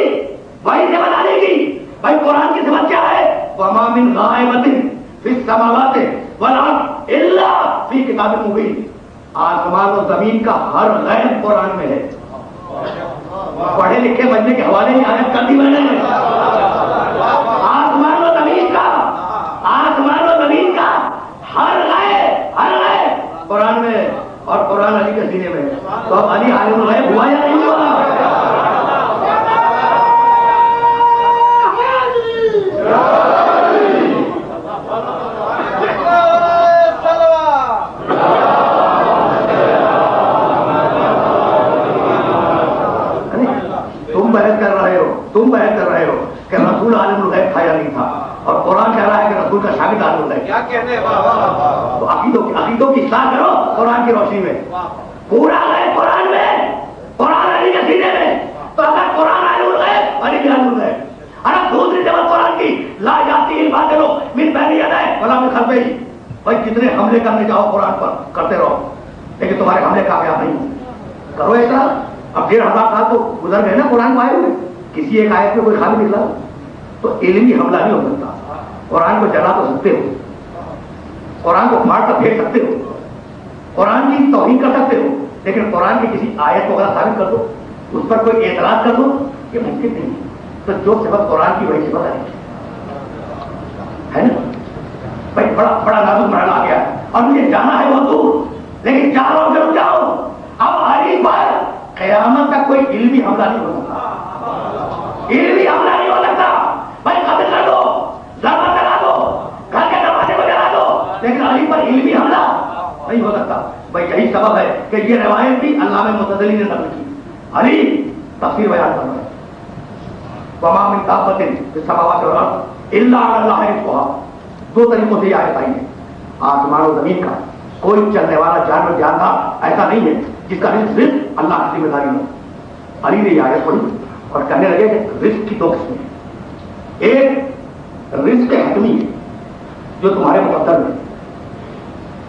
وہی صفت علی کی. بھائی قرآن کی صفت کیا ہے؟ وَمَا مِنْ غَائِبَةٍ فِي السَّمَاوَاتِ وَالْأَرْضِ إِلَّا فِي كِتَابٍ مُبِينٍ. آسمان و زمین کا ہر غیب قرآن میں ہے. پڑھے لکھے بننے کے حوالے ہی آیت کر دی میں نے. آسمان و زمین کا، آسمان و زمین کا ہر غیب، ہر غیب قرآن میں، اور قرآن علی کے سینے میں. تو اب علی عالم الغیب ہوا یا نہیں ہوا؟ تم بحث کر رہے ہو کہ رسول عالم الغیب تھا یا نہیں تھا، اور قرآن کہہ رہا ہے کہ رسول کا شاگرد عالم الغیب. کیا کہنے تو عقیدوں کی اصلاح کرو قرآن کی روشنی میں. پورا غیب قرآن میں، قرآن علی کے سینے میں. تو اگر قرآن عالم الغیب، علی کے عالم الغیب. اگر دوسری جگہ قرآن کی لا جاتی الباطل من بین یدیہ ولا من خلفہ. بھائی کتنے حملے کرنے جاؤ قرآن پر کرتے رہو لیکن تمہارے حملے کامیاب نہیں کرو ایسا. اب 1500 سال تو گزر گئے نا قرآن کو آئے ہوئے، کسی ایک آیت میں کوئی خالی نکلا تو علمی حملہ نہیں ہو سکتا. قرآن کو جلا تو سکتے ہو، قرآن کو پھاڑ کر پھینک سکتے ہو، قرآن کی توہین کر سکتے ہو، لیکن قرآن کی کسی آیت کو اگر ثابت کر دو، اس پر کوئی اعتراض کر دو، یہ ممکن نہیں. تو جو صفت قرآن کی وہی صفت ہے نا. بھائی بڑا نازک مرحلہ آ گیا اور مجھے جانا ہے بہت دور، لیکن جا رہا ہوں ضرور جاؤں. اب علی پر قیامت تک کوئی علمی حملہ نہیں ہو سکتا، علمی حملہ نہیں ہو سکتا. بھائی قتل کر دو، ضربت لگا دو، گھر کے دروازے کو جلا دو، لیکن علی پر علمی حملہ نہیں ہو سکتا. بھائی یہی سبب ہے کہ یہ روایت بھی علامہ معتزلی نے نقل کی. علی تفسیر بیان کر رہا ہے وما من دابۃ فی السماوات والارض الا علی اللہ رزقها. دو طریقوں سے یہ آیت آئی ہے. آسمان و زمین کا کوئی چلنے والا جانور جاندار ایسا نہیں ہے جس کا رزق صرف اللہ کی ذمہ داری ہے. علی نے یہ آیت پڑھی اور کہنے لگے کہ رزق کی دو قسمیں ہیں. ایک رزق حتمی ہے جو تمہارے مقدر میں،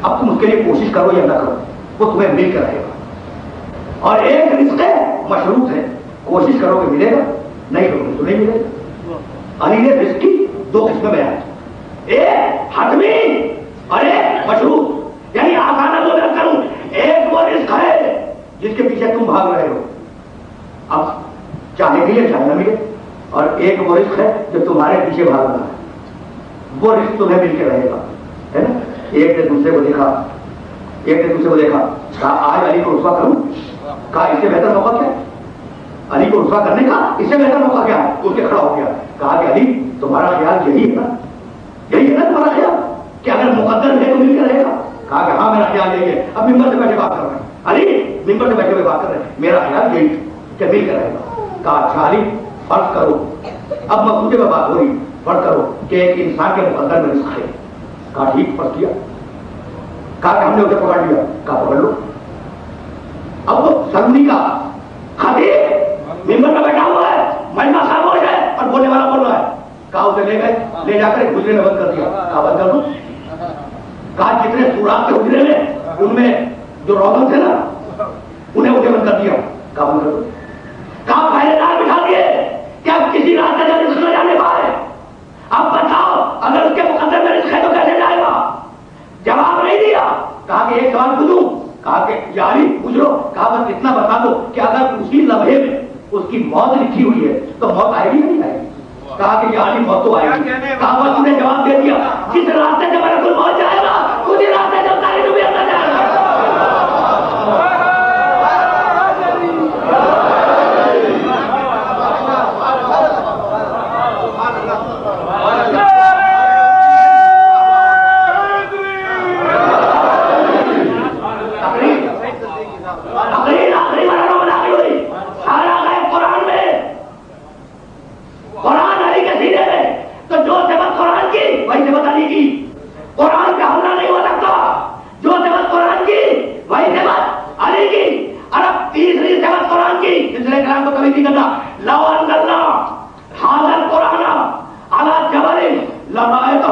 اب تم اس کے لیے کوشش کرو یا نہ کرو وہ تمہیں مل کے رہے گا. اور ایک رزق مشروط ہے، کوشش کرو گے ملے گا، نہیں کرو گے تو نہیں ملے گا. علی نے رزق کی دو قسمیں بیان کی، ایک حتمی اور ایک مشروط. یعنی آسانہ تو میں کروں، ایک وہ رزق ہے جس کے پیچھے تم بھاگ رہے ہو، اب چاہے ملے چاہے نہ ملے، اور ایک وہ رزق ہے جو تمہارے پیچھے بھاگ رہا ہے، وہ رزق تمہیں مل کے رہے گا، ہے نا. ایک نے دوسرے کو دیکھا، ایک نے دوسرے کو دیکھا، کہا آج علی کو رسوا کروں، کہا اس سے بہتر موقع کیا ہے علی کو رسوا کرنے کا، اس سے بہتر موقع کیا ہے. اس کے کھڑا ہو گیا، کہا کہ علی تمہارا خیال یہی ہے نا، یہی ہے نا تمہارا خیال کہ اگر مقدر ہے تو مل کے رہے گا. کہا کہ ہاں میرا خیال یہی ہے. اب ممبر سے بیٹھے بات کر رہے ہیں، علی ممبر سے بیٹھے ہوئے بات کر رہے ہیں، میرا خیال یہی کہ مل کے رہے گا. کہا اچھا علی فرض کرو، اب مقصودے میں بات ہو رہی، فرض کرو کہ ایک انسان کے مقدر میں رزق ہے. کہا ٹھیک فرض کیا. کہا کہ ہم نے اسے پکڑ لیا. کہا پکڑ لو. اب وہ سرمنی کا خطیب ممبر میں بیٹھا ہوا ہے، مجمع خاموش ہے اور بولنے والا بول رہا ہے. کہا اسے لے گئے، لے جا کر ایک حجرے میں بند کر دیا. کہا بند کر دو. کہا جتنے سوراخ کے حجرے میں ان میں جو روزن تھے نا انہیں مجھے بند کر دیا. کہا بند کر دو. کہا پہلے دار بٹھا دیے کہ اب کسی راستے سے رزق نہ جانے پائے. اب بتاؤ اگر اس کے مقدر میں رزق ہے تو کیسے جائے گا؟ جواب نہیں دیا. کہا کہ ایک سوال پوچھوں. کہا کہ یا علی پوچھ لو. کہا بس اتنا بتا دو کہ اگر اسی لمحے میں اس کی موت لکھی ہوئی ہے تو موت آئے گی یا نہیں آئے گی؟ کہا کہ یا علی موت تو آئے گی. کہا بس انہیں جواب دے دیا جس راستے سے میرا کوئی موت جائے گا اسی راستے سے ساری دنیا جائے گا. آخری مرحلوں میں داخل ہوئی، سارا غیب قرآن میں، قرآن علی کے سینے میں، تو جو صفت قرآن کی وہی صفت علی کی، قرآن پہ حملہ نہیں ہو سکتا، جو صفت قرآن کی وہی صفت علی کی، اور اب تیسری صفت قرآن کی، تیسرے کلام کو کبھی نہیں کرنا، لو انزلنا ھذا القرآن علی جبل لرأیتہ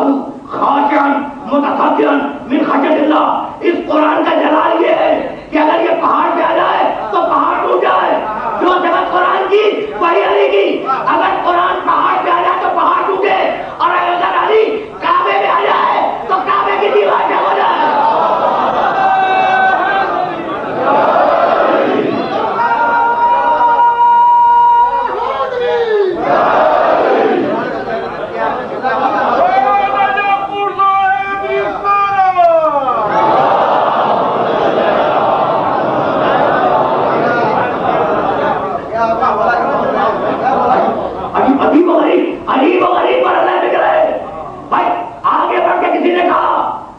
خاشعا متصدعا من خشیۃ اللہ، اس قرآن کا جلال یہ ہے کہ اگر یہ پہاڑ پہ آ جائے تو پہاڑ ٹوٹ جائے، جو صفت قرآن کی وہی علی کی، اگر قرآن پہاڑ پہ آ جائے تو پہاڑ ٹوٹے، اور اگر علی کعبے میں آ جائے تو کعبے کی دیوار پہ ہو جائے۔ عجیب و غریب پر اللہ بک رہے بھائی، آگے بڑھ کے کسی نے کہا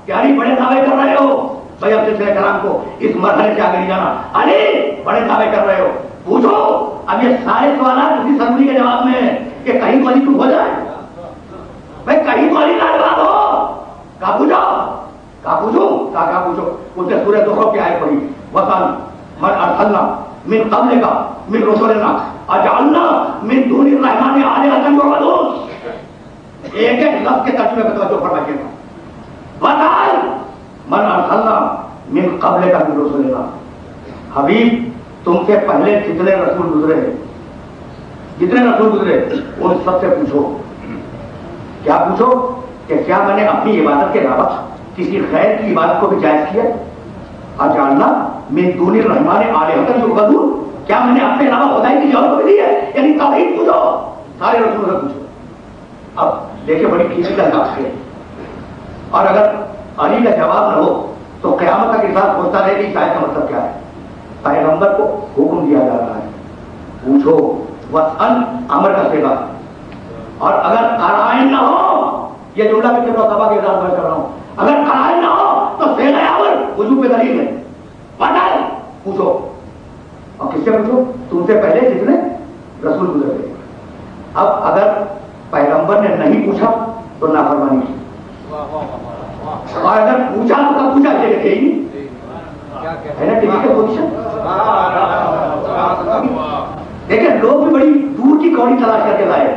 کہ علی بڑے دعوے کر رہے ہو، بھائی اب سلسلہ کلام کو اس مرحلے سے آگے نہیں جانا، علی بڑے دعوے کر رہے ہو، پوچھو اب یہ سارے سوالات اسی سرمنی کے جواب میں ہیں کہ کہیں کو علی تو ہو جائے، بھائی کہیں کو علی کا جواب ہو، کہا پوچھو، کہا پوچھو، کہا پوچھو، اس نے سورہ زخرف کی آیت پڑھی، وَقَالَ مَنْ أَرْسَلْنَا مِنْ قَبْلِكَ مِنْ رُسُلِنَا اجعلنا من دون الرحمن آلہۃ یعبدون، ایک ایک لفظ کے ترجمے پر توجہ فرمائیے گا، وَقَالَ مَنْ أَرْسَلْنَا مِنْ قَبْلِكَ مِنْ رُسُلِنَا، حبیب تم سے پہلے جتنے رسول گزرے، جتنے رسول گزرے ان سب سے پوچھو، کیا پوچھو کہ کیا میں نے اپنی عبادت کے علاوہ کسی غیر کی عبادت کو بھی جائز کیا؟ اجعلنا من دون الرحمن آلہۃ یعبدون، کیا میں نے اپنے علاوہ خدائی کی جگہ کو بھی دی ہے؟ یعنی توحید پوچھو، سارے رسولوں سے پوچھو۔ اب دیکھیں بڑی کریٹیکل بات ہے، اور اگر علی کا جواب نہ ہو تو قیامت تک انسان سوچتا رہے کہ اس آیت کا مطلب کیا ہے۔ پیغمبر کو حکم دیا جا رہا ہے پوچھو، وَاسْأَلْ امر کا صیغہ، اور اگر قرائن نہ ہو، یہ جملہ میں صرف صحابہ کے اعزاز میں کر رہا ہوں، اگر قرائن نہ ہو تو صیغہ امر وجوب پہ دلیل ہے، بتائیں پوچھو، اور کس سے پوچھو؟ تم سے پہلے جتنے رسول گزر گئے۔ اب اگر پیغمبر نے نہیں پوچھا تو نافرمانی کی، اور اگر پوچھا تو کب پوچھا؟ یہ لکھے ہی ہے نا ٹی وی کے پوزیشن۔ دیکھیں لوگ بھی بڑی دور کی کوڑی تلاش کر کے لائے،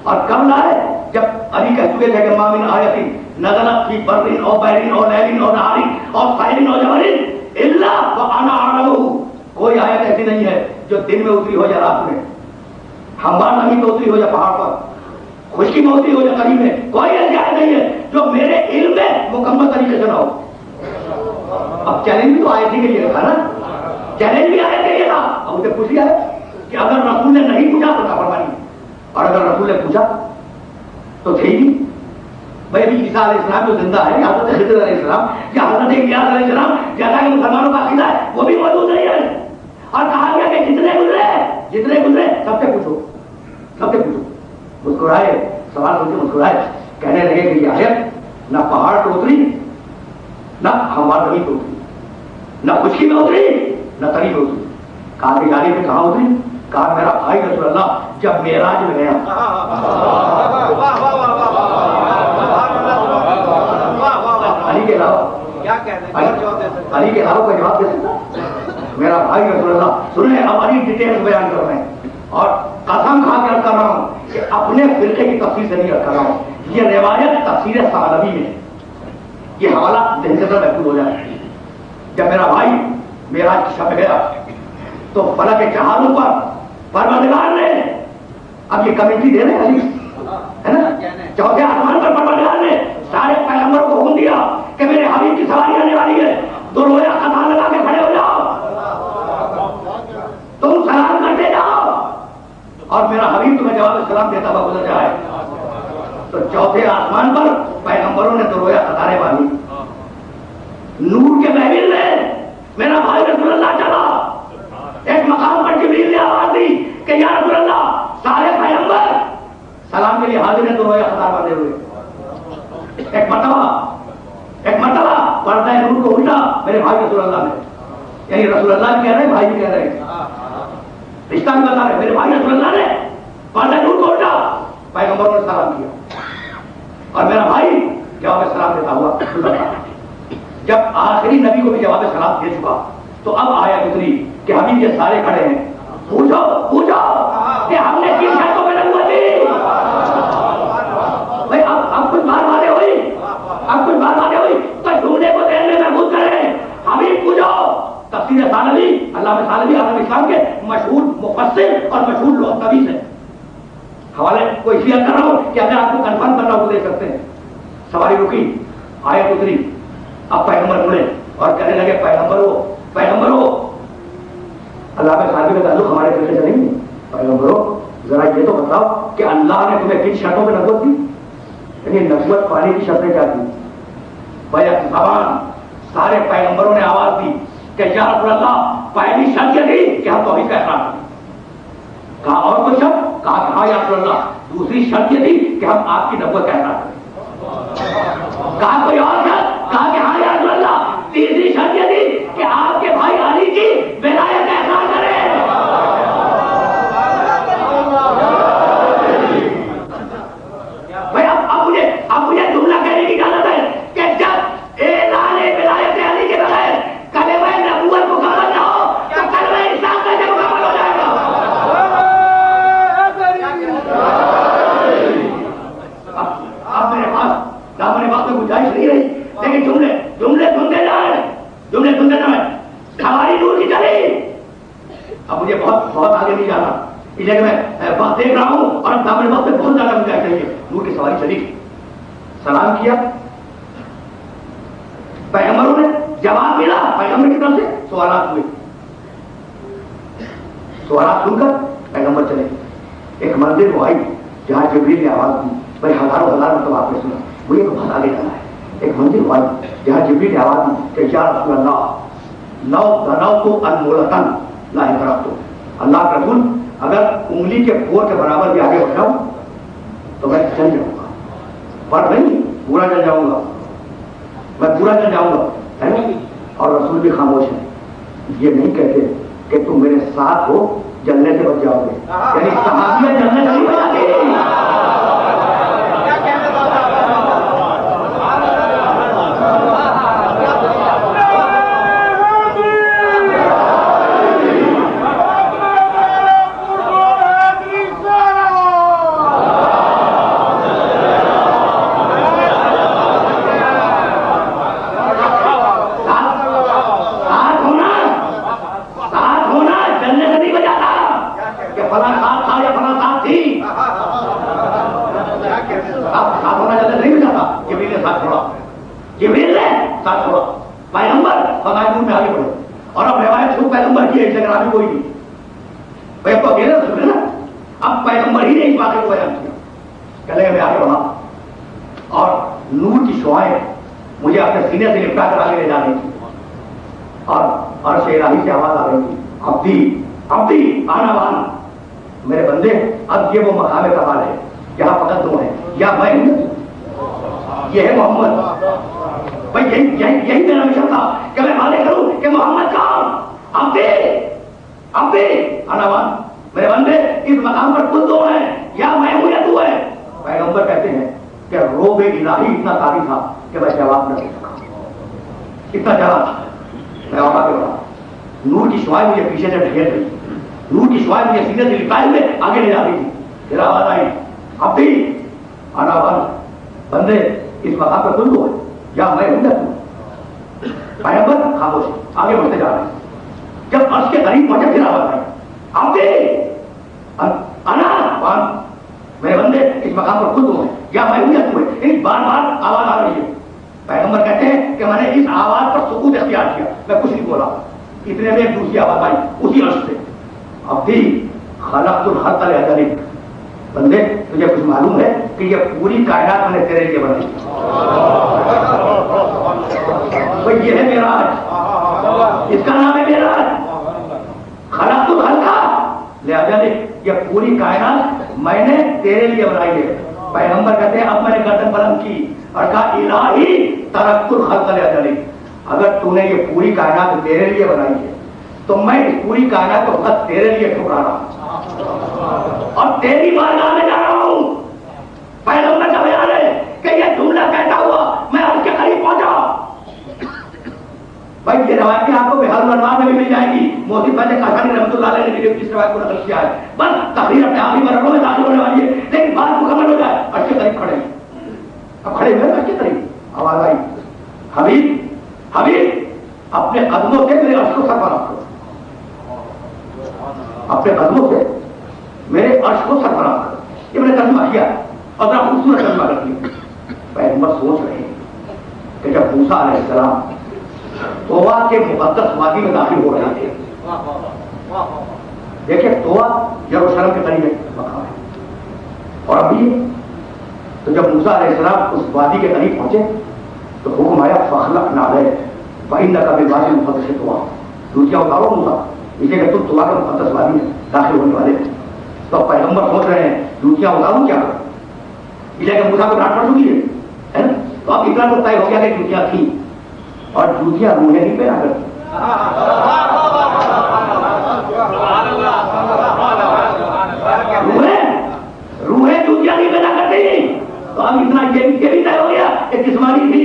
اور کب لائے؟ جب علی کہہ چکے تھے کہ ما من آیۃ نزلت فی بر او بحر او لیل او نہار او سائل او جبل الا وانا اعلمہ، کوئی آیت ایسی نہیں ہے جو دن میں اتری ہو یا رات میں، ہموار نمی تو اتری ہو یا پہاڑ پر، خشکی میں اتری ہو یا کلی میں، کوئی ایسی آیت نہیں ہے جو میرے علم میں مکمل طریقے سے نہ ہو۔ اب چیلنج بھی تو آیت ہی کے لیے تھا نا، چیلنج بھی آیت کے لیے تھا، اب اسے پوچھ لیا ہے کہ اگر رسول نے نہیں پوچھا تو نافرمانی، اور اگر رسول نے پوچھا تو تھے ہی بھائی ابھی عیسیٰ علیہ السلام جو زندہ ہے، یا حضرت خضر علیہ السلام یا حضرت الیاس علیہ السلام جیسا کہ مسلمانوں کا عقیدہ ہے وہ بھی موجود نہیں ہے، اور کہا گیا کہ جتنے گزرے سب سے پوچھو، سب سے پوچھو۔ مسکرائے، سوال سن کے مسکرائے، کہنے لگے کہ یہ آیت نہ پہاڑ پہ اتری، نہ ہموار نمی پہ اتری، نہ خشکی میں اتری، نہ تری میں اتری۔ کہا کہ جاری پہ کہاں اتری؟ کہا میرا بھائی رسول اللہ جب معراج میں گیا، علی کے علاوہ کوئی جواب دے سکتا؟ میرا بھائی رسول اللہ سنیں، اب علی ڈیٹیل بیان کر رہے ہیں، اور قسم کھا کے عرض کر رہا ہوں کہ اپنے فرقے کی تفسیر سے نہیں عرض کر رہا ہوں، یہ روایت تفسیر ثعلبی میں، یہ حوالہ ذہن سے محفوظ ہو جائے۔ جب میرا بھائی معراج کی شب گیا تو فلک جہانوں پر پروردگار نے، اب یہ کمیٹی دے رہے علی ہے نا، چوتھے آسمان پر پروردگار نے سارے پیغمبروں کو حکم دیا کہ میرے حبیب کی سواری آنے والی ہے، دو رویا قطار لگا کے کھڑے ہو جاؤ، تم سلام کرتے جاؤ، اور میرا حبیب تمہیں جواب سلام دیتا ہوا گزر جائے۔ تو چوتھے آسمان پر پیغمبروں نے دو رویا قطاریں باندھی، نور کے محفل میں میرا بھائی رسول اللہ چلا، ایک مقام پر جبریل نے آواز دی کہ یا رسول اللہ سارے پیغمبر سلام کے لیے حاضر ہیں، دو رویا قطار باندھے ہوئے۔ ایک مرتبہ پردہ نور کو الٹا میرے بھائی رسول اللہ نے، یعنی رسول اللہ بھی کہہ رہے ہیں، بھائی بھی کہہ رہے ہیں، رشتہ بھی بتا رہے میرے بھائی رسول اللہ نے پردہ دور کو اٹھا، پیغمبروں نے سلام کیا اور میرا بھائی جواب سلام دیتا ہوا گزرتا ہے۔ جب آخری نبی کو بھی جواب سلام دے چکا تو اب آیا اتری کہ حبیب یہ سارے کھڑے ہیں، پوچھو پوچھو کہ ہم نے کس شرطوں پہ نبوت دی؟ بھائی اب کچھ بات باتیں ہوئی، اب کچھ بات باتیں ہوئی تو ڈھونڈنے کو ذہن میں محفوظ کریں، حبیب پوچھو۔ تفسیر ثانوی علامہ ثانوی عالم اسلام کے مشہور مفسر اور مشہور لغوی سے حوالے کو اس لیے کر رہا ہوں کہ اگر آپ کو کنفرم کرنا ہو تو دے سکتے ہیں۔ سواری رکی، آیت اتری، اب پیغمبر مڑے اور کہنے لگے پیغمبر ہو، پیغمبر ہو۔ علامہ ثانوی کا تعلق ہمارے پیچھے سے نہیں ہے، پیغمبر ہو ذرا یہ تو بتاؤ کہ اللہ نے تمہیں کن شرطوں پہ نبوت دی؟ یعنی نبوت پانے کی شرطیں کیا تھی؟ بھائی زبان سارے پیغمبروں نے آواز دی کہ یا رسول اللہ پہلی شرط یہ تھی کہ ہم توحید کا اقرار کریں۔ کہا اور کچھ شرط؟ کہا کہ ہاں یا رسول اللہ دوسری شرط یہ تھی کہ ہم آپ کی نبوت کا اقرار کریں۔ کہا کوئی اور شرط؟ کہا کہ ہاں یا رسول اللہ تیسری شرط یہ تھی کہ آپ کے بھائی علی کی ولایت کا اقرار کریں۔ بھائی اب مجھے جملہ کہنے کی اجازت ہے کہ جب اعلان ولایت علی کے بغیر کلمہ نبوت مکمل نہ ہو تو کلمہ اسلام کیسے مکمل ہو جائے گا؟ اب میرے پاس دامن وقت میں گنجائش نہیں رہی، لیکن جملے سنتے جائیں، سواری دور کی چلی۔ اب مجھے بہت آگے نہیں جانا، اس لیے میں وقت دیکھ رہا ہوں اور اب دامن وقت میں بہت زیادہ گنجائش نہیں ہے۔ نور کی سواری چلی، سلام کیا، پیغمبروں نے جواب ملا، پیغمبر کی طرف سے سوالات ہوئے، سوالات سن کر پیغمبر چلے۔ ایک منزل وہ آئی جہاں جبریل نے آواز دی، بھائی ہزاروں مرتبہ آپ نے سنا، مجھے تو بہت آگے جانا ہے۔ ایک منزل وہ آئی جہاں جبریل نے آواز دی کہ یا رسول اللہ لو دنوت انمولتن لا انحرفت، اللہ کے رسول اگر انگلی کے پھوڑ کے برابر بھی آگے بڑھ جاؤں تو میں چل جاؤں گا، پر نہیں پورا چل جاؤں گا، میں پورا چل جاؤں گا، ہے نا؟ اور رسول بھی خاموش ہے، یہ نہیں کہتے کہ تم میرے ساتھ ہو جلنے سے بچ جاؤ گے، یعنی صحابیہ جلنے سے نہیں بچاتی۔ جبریل نے ساتھ چھوڑا، پیغمبر فضائل میں آگے بڑھے اور اب روایت خود پیغمبر کی ہے، اس جگہ بھی کوئی نہیں، بھائی تو اکیلے رسول ہے نا، اب پیغمبر ہی نے اس واقعے کو بیان کیا، کہنے میں آگے بڑھا اور نور کی شعائیں مجھے اپنے سینے سے لپٹا کر آگے لے جا رہی تھی اور عرش الہی سے آواز آ رہی تھی، عبدی عبدی آنا وان، میرے بندے اب یہ وہ مقام کمال ہے جہاں فقط تم ہے یا میں ہوں، یہ ہے محمد۔ بھائی یہی میرا مشن تھا کہ میں وعدے کروں کہ محمد کام عبدی انوان، میرے بندے اس مقام پر خود دو ہیں یا میں ہوں یا تو ہے۔ پیغمبر کہتے ہیں کہ روب الہی اتنا طاغی تھا کہ میں جواب نہ دے سکا، اتنا جواب تھا، میں اور آگے بڑھا، نور کی شعائیں مجھے پیچھے سے ڈھیر رہی، نور کی شعائیں مجھے سینے سے لپٹائے ہوئے آگے لے جا رہی تھی، پھر آواز آئی عبدی انوان، بندے اس مقام پر خود دو ہے یا میں ہوں یا تو۔ پیغمبر خاموش آگے بڑھتے جا رہے ہیں، جب عرش کے قریب پہنچے پھر آواز آئی عبدی انا وان، میرے بندے اس مقام پر خود دو ہیں یا میں ہوں یا تو ہے، اس بار بار آواز آ رہی ہے۔ پیغمبر کہتے ہیں کہ میں نے اس آواز پر سکوت اختیار کیا، میں کچھ نہیں بولا، اتنے میں ایک دوسری آواز آئی اسی عرش سے، عبدی خلقت الخلق لاجلک، بندے تجھے کچھ معلوم ہے کہ یہ پوری کائنات میں نے تیرے لیے بنائی، یہ ہے معراج، اس کا نام ہے معراج، خلقت الخلق لاجلک، یہ پوری کائنات میں نے تیرے لیے بنائی ہے۔ پیغمبر کہتے ہیں اب میں نے گردن بلند کی اور کہا الہی ترکت الخلق لاجلک، اگر تو نے یہ پوری کائنات تیرے لیے بنائی ہے تو میں اس پوری کائنات کو بس تیرے لیے ٹھکرا رہا ہوں اور تیری بارگاہ میں جا رہا ہوں. پیغمبر کا بیان ہے کہ یہ جملہ کہتا ہوا میں عرش کے قریب پہنچا. بھائی یہ روایت آپ کو بہار الانوار میں بھی مل جائے گی. محسن فیض قاشانی رحمۃ اللہ علیہ نے اس روایت کو نقل کیا ہے. بس تقریر اپنے آخری مرحلوں میں داخل ہونے والی ہے لیکن بات مکمل ہو جائے عرش کے قریب کھڑے. اب کھڑے ہوئے عرش کے قریب آواز آئی حبیب حبیب اپنے قدموں سے میرے عرش کو سر پر رکھو. اپنے قدموں سے میرے عرش کو سر پر رکھو. یہ میں نے ترجمہ کیا اور ذرا خوبصورت ترجمہ کر دیا. پیغمبر سوچ رہے ہیں کہ جب موسیٰ علیہ السلام طوا کے مقدس وادی میں داخل ہو رہے تھے. دیکھیں طوا یروشلم کے قریب مقام ہے اور ابھی تو جب موسیٰ علیہ السلام اس وادی کے قریب پہنچے تو حکم آیا فخلعنا علیک فإنک بالوادی المقدس طوا. جوتیاں اتارو موسیٰ اس لیے کہ تم طوا کے مقدس وادی میں داخل ہونے والے تھے. تو پیغمبر سوچ رہے ہیں جوتیاں اتاروں کیا کروں. اس لیے کہ موسیٰ کو ڈانٹ پڑ چکی ہے نا. تو اب اتنا تو طے ہو گیا کہ جوتیاں تھیں اور جوتیاں روحیں نہیں پہنا کرتی. روحیں جوتیاں نہیں پہنا کرتی. تو اب اتنا یہ بھی طے ہو گیا کہ جسمانی تھی.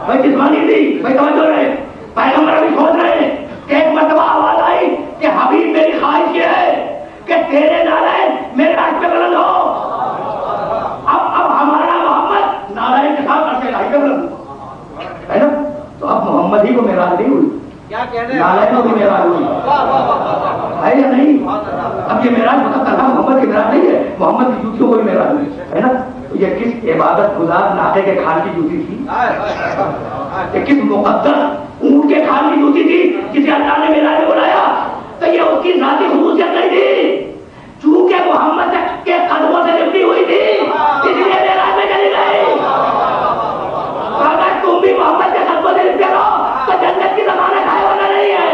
بھائی جسمانی تھی. بھائی توجہ رہے. پیغمبر ابھی سوچ رہے ہیں کہ ایک مرتبہ آواز آئی کہ حبیب میری خواہش یہ ہے کہ تیرے نالائن میرے عرش پہ بلند ہو. اب ہمارا محمد نالائن کے ساتھ عرش الہی پہ بلند ہے نا. تو اب محمد ہی کو معراج نہیں ہوئی, نالائن کو بھی معراج ہوئی ہے یا نہیں. اب یہ معراج فقط اللہ محمد کی معراج نہیں ہے, محمد کی جوتیوں کو بھی معراج ہوئی ہے نا. یہ کس عبادت گزار ناقے کے کھال کی جوتی تھی, یہ کس مقدس اونٹ کے کھال کی جوتی تھی جسے اللہ نے معراج میں بلایا. تو یہ اس کی ذاتی خصوصیت نہیں تھی, چونکہ محمد کے قدموں سے لپٹی ہوئی تھی اس لیے معراج میں چلی گئی. اگر تم بھی محمد کے قدموں سے لپٹے رہو تو جنت کی ضمانت کھائے ہونا نہیں ہے.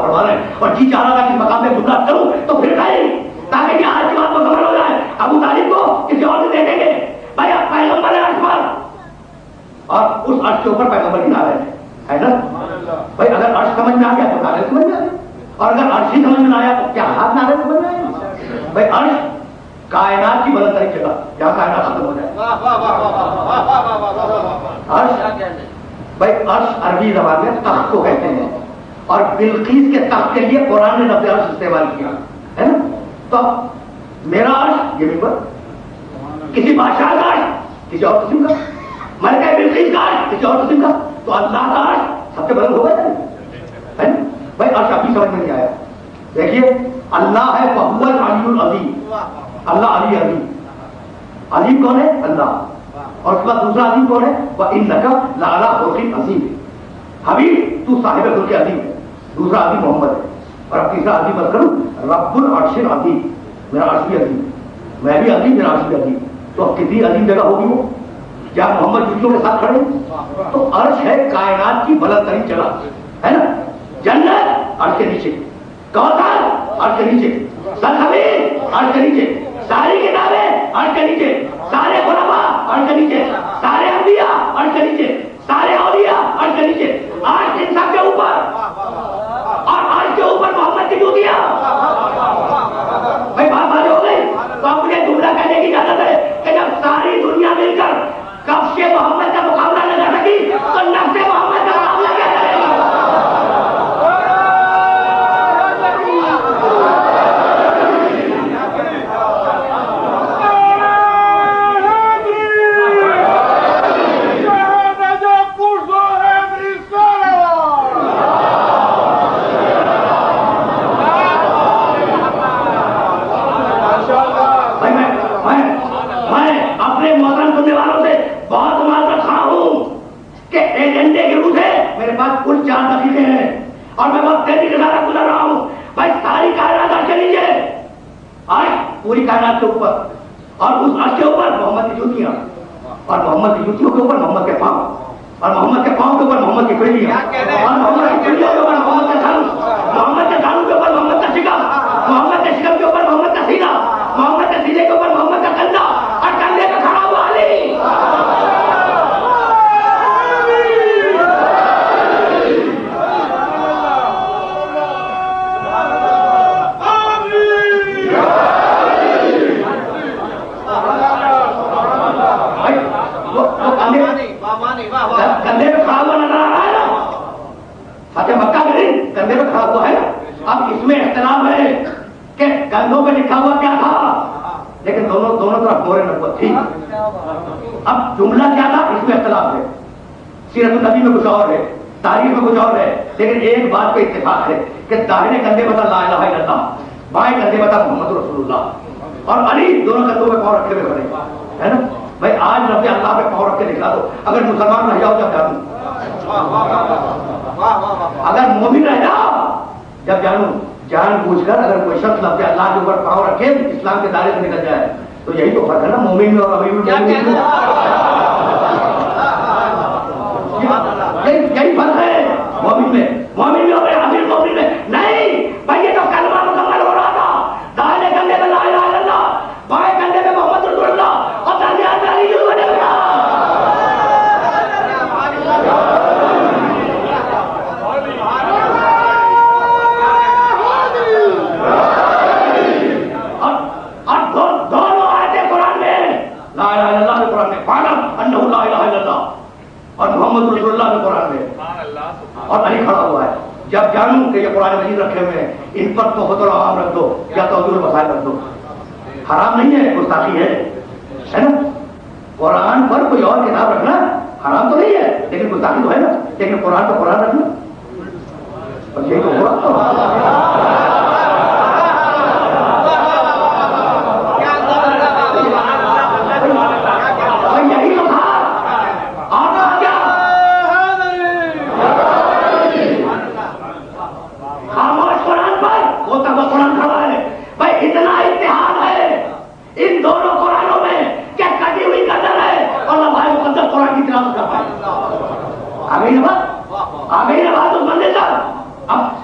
پڑھوا رہے ہیں اور جی چاہ رہا تھا کہ مقام میں گمراہ کروں تو پھر کہیں تاکہ یہ آج کی بات مکمل ہو جائے. ابو طالب کو کسی اور سے دیکھیں گے. بھائی آپ پیغمبر عرش پر اور اس عرش کے اوپر پیغمبر کی نالائن ہے نا. بھائی اگر عرش سمجھ میں آ گیا تو نالائن سمجھ میں آ گیا, اور اگر عرش ہی سمجھ میں نہ آیا تو کیا ہاتھ نالائن سمجھ میں آئے گا. بھائی عرش کائنات کی بلند ترین جگہ جہاں کائنات ختم ہو جائے. عرش بھائی عرش عربی زبان میں تخت کو کہتے ہیں اور بلقیس کے تخت کے لیے قرآن نے لفظ عرش استعمال کیا ہے نا. تو میرا عرش یہ ممبر کسی بادشاہ کا عرش کسی اور قسم کا, ملکہ بلقیس کا عرش کسی اور قسم کا, تو اللہ کا عرش سب سے بلند ہوگا ہے نا. بھائی عرش ابھی سمجھ میں نہیں آیا. دیکھیے اللہ ہے وَهُوَ الْعَلِيُّ الْعَظِيمُ, اللہ علی عظیم. عظیم کون ہے؟ اللہ. اور اس کا دوسرا عظیم کون ہے؟ وَإِنَّكَ لَعَلَىٰ خُلُقٍ عَظِيمٍ. حبیب تو صاحب خلق عظیم ہے. دوسرا عظیم محمد ہے. اور اب تیسرا عظیم بات کروں رب العرش العظیم, میرا عرش بھی عظیم, میں بھی عظیم, میرا عرش بھی عظیم. تو اب کتنی عظیم جگہ ہوگی وہ کیا محمد جوتیوں کے ساتھ کھڑے. تو عرش ہے کائنات کی بلند ترین جگہ ہے نا. جنت عرش کے نیچے, کوثر عرش کے نیچے, سرخویر عرش کے نیچے, ساری کتابیں عرش کے نیچے, سارے خلفاء عرش کے نیچے, سارے انبیاء عرش کے نیچے, سارے اولیاء عرش کے نیچے, عرش ان سب کے اوپر, اور عرش کے اوپر محمد کی جوتیاں. بھائی بات بات ہو گئی. تو اب مجھے جملہ کہنے کی اجازت ہے کہ جب ساری دنیا مل کر کفش محمد کا مقابلہ نہ کر سکی تو نفس محمد کا مقابلہ کیا کرے گا. پوری کائنات کے اوپر، اور اس عرش کے اوپر محمد کی جوتیاں، اور محمد کی جوتیوں کے اوپر محمد کے پاؤں، اور محمد کے پاؤں کے اوپر محمد کی پنڈلیاں، اور محمد کی پنڈلیوں کے اوپر محمد کے دھانو، محمد کے دھانو کے اوپر محمد کا شکم، محمد کے شکم کے اوپر محمد کا سینہ، محمد کے سینے کے اوپر محمد کا کندھا، اور کندھے پہ کھڑا ہوا علی۔ کندھے پہ کھڑا ہوا نظر آ رہا ہے نا، فتح مکہ کے دن کندھے پہ کھڑا ہوا ہے نا۔ اب اس میں اختلاف ہے کہ کندھوں پہ لکھا ہوا کیا تھا، لیکن دونوں طرف مہر نبوت تھی۔ اب جملہ کیا تھا اس میں اختلاف ہے، سیرت النبی میں کچھ اور ہے، تاریخ میں کچھ اور ہے، لیکن ایک بات پہ اتفاق ہے کہ داہنے کندھے پر لا الہ الا اللہ، بائیں کندھے پر محمد رسول اللہ، اور علی دونوں کندھوں پہ پاؤں رکھے ہوئے کھڑے ہے نا۔ بھائی آج رب اللہ پہ پاؤں رکھ کے دکھا دو، اگر مسلمان رہ جاؤ جب جانوں، اگر مومن رہ جاؤ جب جانوں، جان بوجھ کر اگر کوئی شخص لفظ اللہ کے اوپر پاؤں رکھے اسلام کے دائرے سے نکل جائے تو یہی تو فرق ہے نا مومن میں اور امین میں، یہی فرق ہے مومن میں اور امیر مومن میں نہیں۔ بھائی یہ تو کلمہ مکمل ہو رہا تھا، دائرے کندھے پہ لا الہ الا اللہ، بائیں کندھے پہ محمد رسول اللہ، اور درمیان میں علی جو بنے گا۔ اور محمد رسول اللہ کے قرآن میں، اور علی کھڑا ہوا ہے۔ جب جانوں کہ یہ قرآن مجید رکھے ہوئے ہیں، ان پر تحفۃ العوام رکھ دو یا توضیح المسائل رکھ دو، حرام نہیں ہے، گستاخی ہے نا۔ قرآن پر کوئی اور کتاب رکھنا حرام تو نہیں ہے، لیکن گستاخی تو ہے نا، لیکن قرآن پر قرآن رکھنا اور یہی تو ہو رہا۔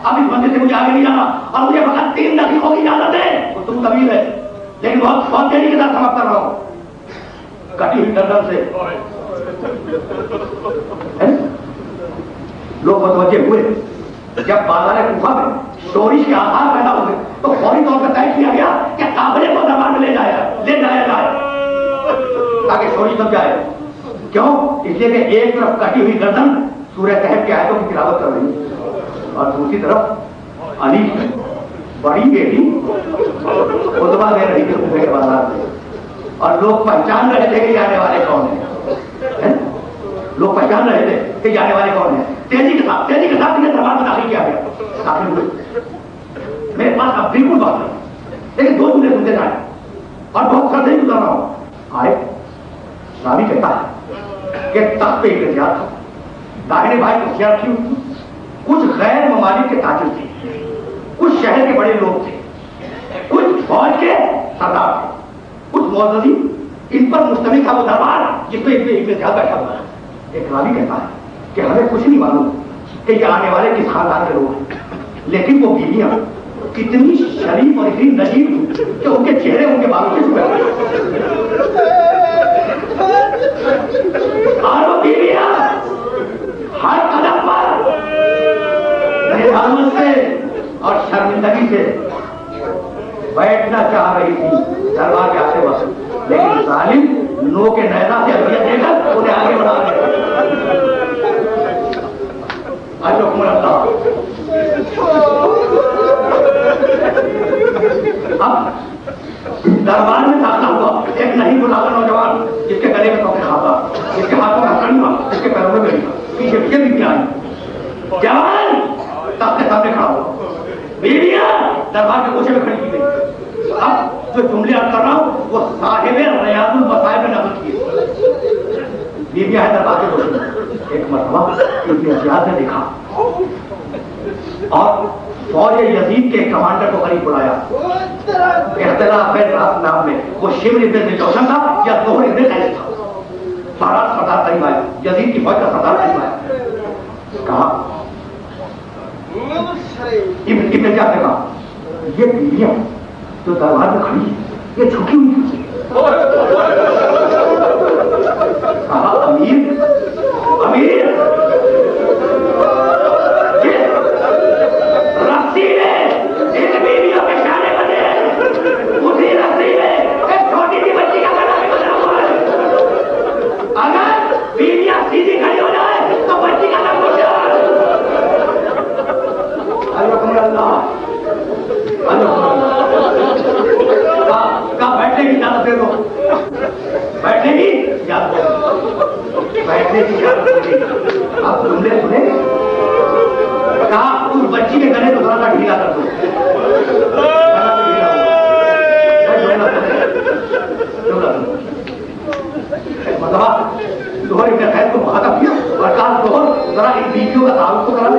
اب اس بندے سے مجھے آگے نہیں جانا، اور مجھے فقط 3 دقیقوں کی اجازت ہے، گفتگو طویل ہے لیکن بہت تیزی کے ساتھ سماپت کر رہا ہوں۔ کٹی ہوئی گردن سے لوگ متوجہ ہوئے جب بازار کوفہ میں شورش کے آثار پیدا ہوئے تو فوری طور پر طے کیا گیا کہ قافلے کو دربار میں لے جایا جائے تاکہ شورش سب جائے۔ کیوں؟ اس لیے کہ ایک طرف کٹی ہوئی گردن سورہ کہف کی آیتوں کی تلاوت کر رہی اور دوسری طرف علی بڑی بیٹی خطبہ دے رہی تھی کوفے کے بازار میں، اور لوگ پہچان رہے تھے کہ جانے والے کون ہیں، لوگ پہچان رہے تھے کہ جانے والے کون ہیں۔ تیزی کے ساتھ انہیں دربار میں داخل کیا گیا، داخل ہوئے۔ میرے پاس اب بالکل بات نہیں، لیکن 2 جملے سنتے جائیں اور بہت سر نہیں گزار رہا ہوں۔ آئے راوی کہتا ہے کہ تخت پہ ایک احتیاط تھا، داہنے بھائی کو کیا رکھی ہوئی، کچھ غیر ممالک کے تاجر تھے، کچھ شہر کے بڑے لوگ تھے، کچھ فوج کے سردار تھے، کچھ معززین، ان پر مشتمل تھا وہ دربار جس میں ابن زیاد بیٹھا ہوا ہے۔ ایک راوی کہتا ہے کہ ہمیں کچھ نہیں معلوم کہ یہ آنے والے کس خاندان کے لوگ ہیں، لیکن وہ بیویاں اتنی شریف اور اتنی نجیب تھی کہ ان کے چہرے ان کے بالوں سے چھپے ہوئے، اور وہ بیویاں ہر قدم پر نظامت سے اور شرمندگی سے بیٹھنا چاہ رہی تھی دربار کے آتے وقت، لیکن ظالم نو کے نیزہ سے اذیت دے کر انہیں آگے بڑھا دیا۔ اب دربار میں داخلہ ہوا ایک نہیں بلاتا نوجوان جس کے گلے میں توقع کھاتا، جس کے ہاتھوں میں ہتھیلیاں، جس کے پیروں میں گھڑیاں، پیچھے پیچھے بھی آئی۔ جوان تخت کے سامنے کھڑا ہوا، بیویاں دربار کے گوشے میں کھڑی کی گئی۔ اب جو جملے عرض کر رہا ہوں وہ صاحب ریاض المصائب میں نقل کیے۔ بیویاں ہے دربار کے گوشے میں۔ ایک مرتبہ ابن زیاد نے دیکھا اور فوج یزید کے کمانڈر کو قریب بلایا، بیتلا ابن راس نام میں وہ شمر ابن جوشن تھا یا زہر ابن قیس تھا؟ سارا سردار قریب آیا، یزید کی فوج کا سردار قریب آیا، کہا ابن زیاد نے کہا یہ بیویاں جو دربار میں کھڑی ہے یہ جھکی ہوئی تھی۔ کہا امیر امیر رسی میں ان بیویوں کے شانے بنے ہیں، اسی رسی میں ایک چھوٹی سی بچی کا گلا بھی بنا ہوا ہے، اگر بیویاں سیدھی کھڑی ہو جائے تو بچی کا نام ہو جائے۔ اللہ کہا بیٹھنے کی اجازت دے دو، بیٹھنے کی اجازت دے دو، بیٹھنے کی اجازت دے دی۔ آپ جملے سنے، کہا اس بچی کے گلے کو تھوڑا سا ڈھیلا کر دو، مطلب زہر ابن قیس کو مخاطب کیا اور کہا زہر ذرا ان بیویوں کا تعارف تو کرا لے۔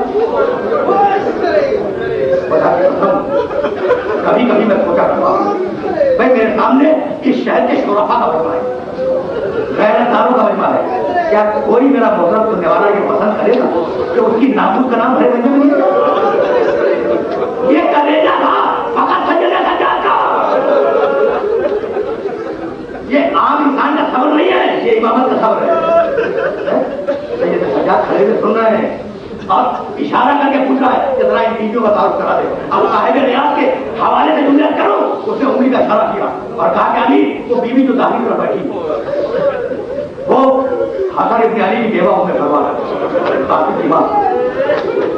کبھی کبھی میں سوچا کرتا ہوں بھائی میرے سامنے اس شہر کے شرفا کا مجمع ہے، غیرت داروں کا مجمع ہے، کیا کوئی میرا محترم سننے والا یہ پسند کرے گا کہ اس کی ناموس کا نام بھرے بننے میں یہ کلیجہ تھا فقط سجدہ سجاد کا، یہ عام انسان کا صبر نہیں ہے، یہ امامت کا صبر ہے۔ سجدہ سجاد کھڑے میں سن رہے ہیں اور اشارہ کر کے پوچھ رہا ہے کہ ذرا ان بیویوں کا تعارف کرا دے۔ اب صاحب ریاض کے حوالے سے جملہ کرو، اس نے انگلی کا اشارہ کیا اور کہا کہ علی وہ بیوی جو داخل طرف بیٹھی وہ حسن ابن علی کی بیوہ میں فرما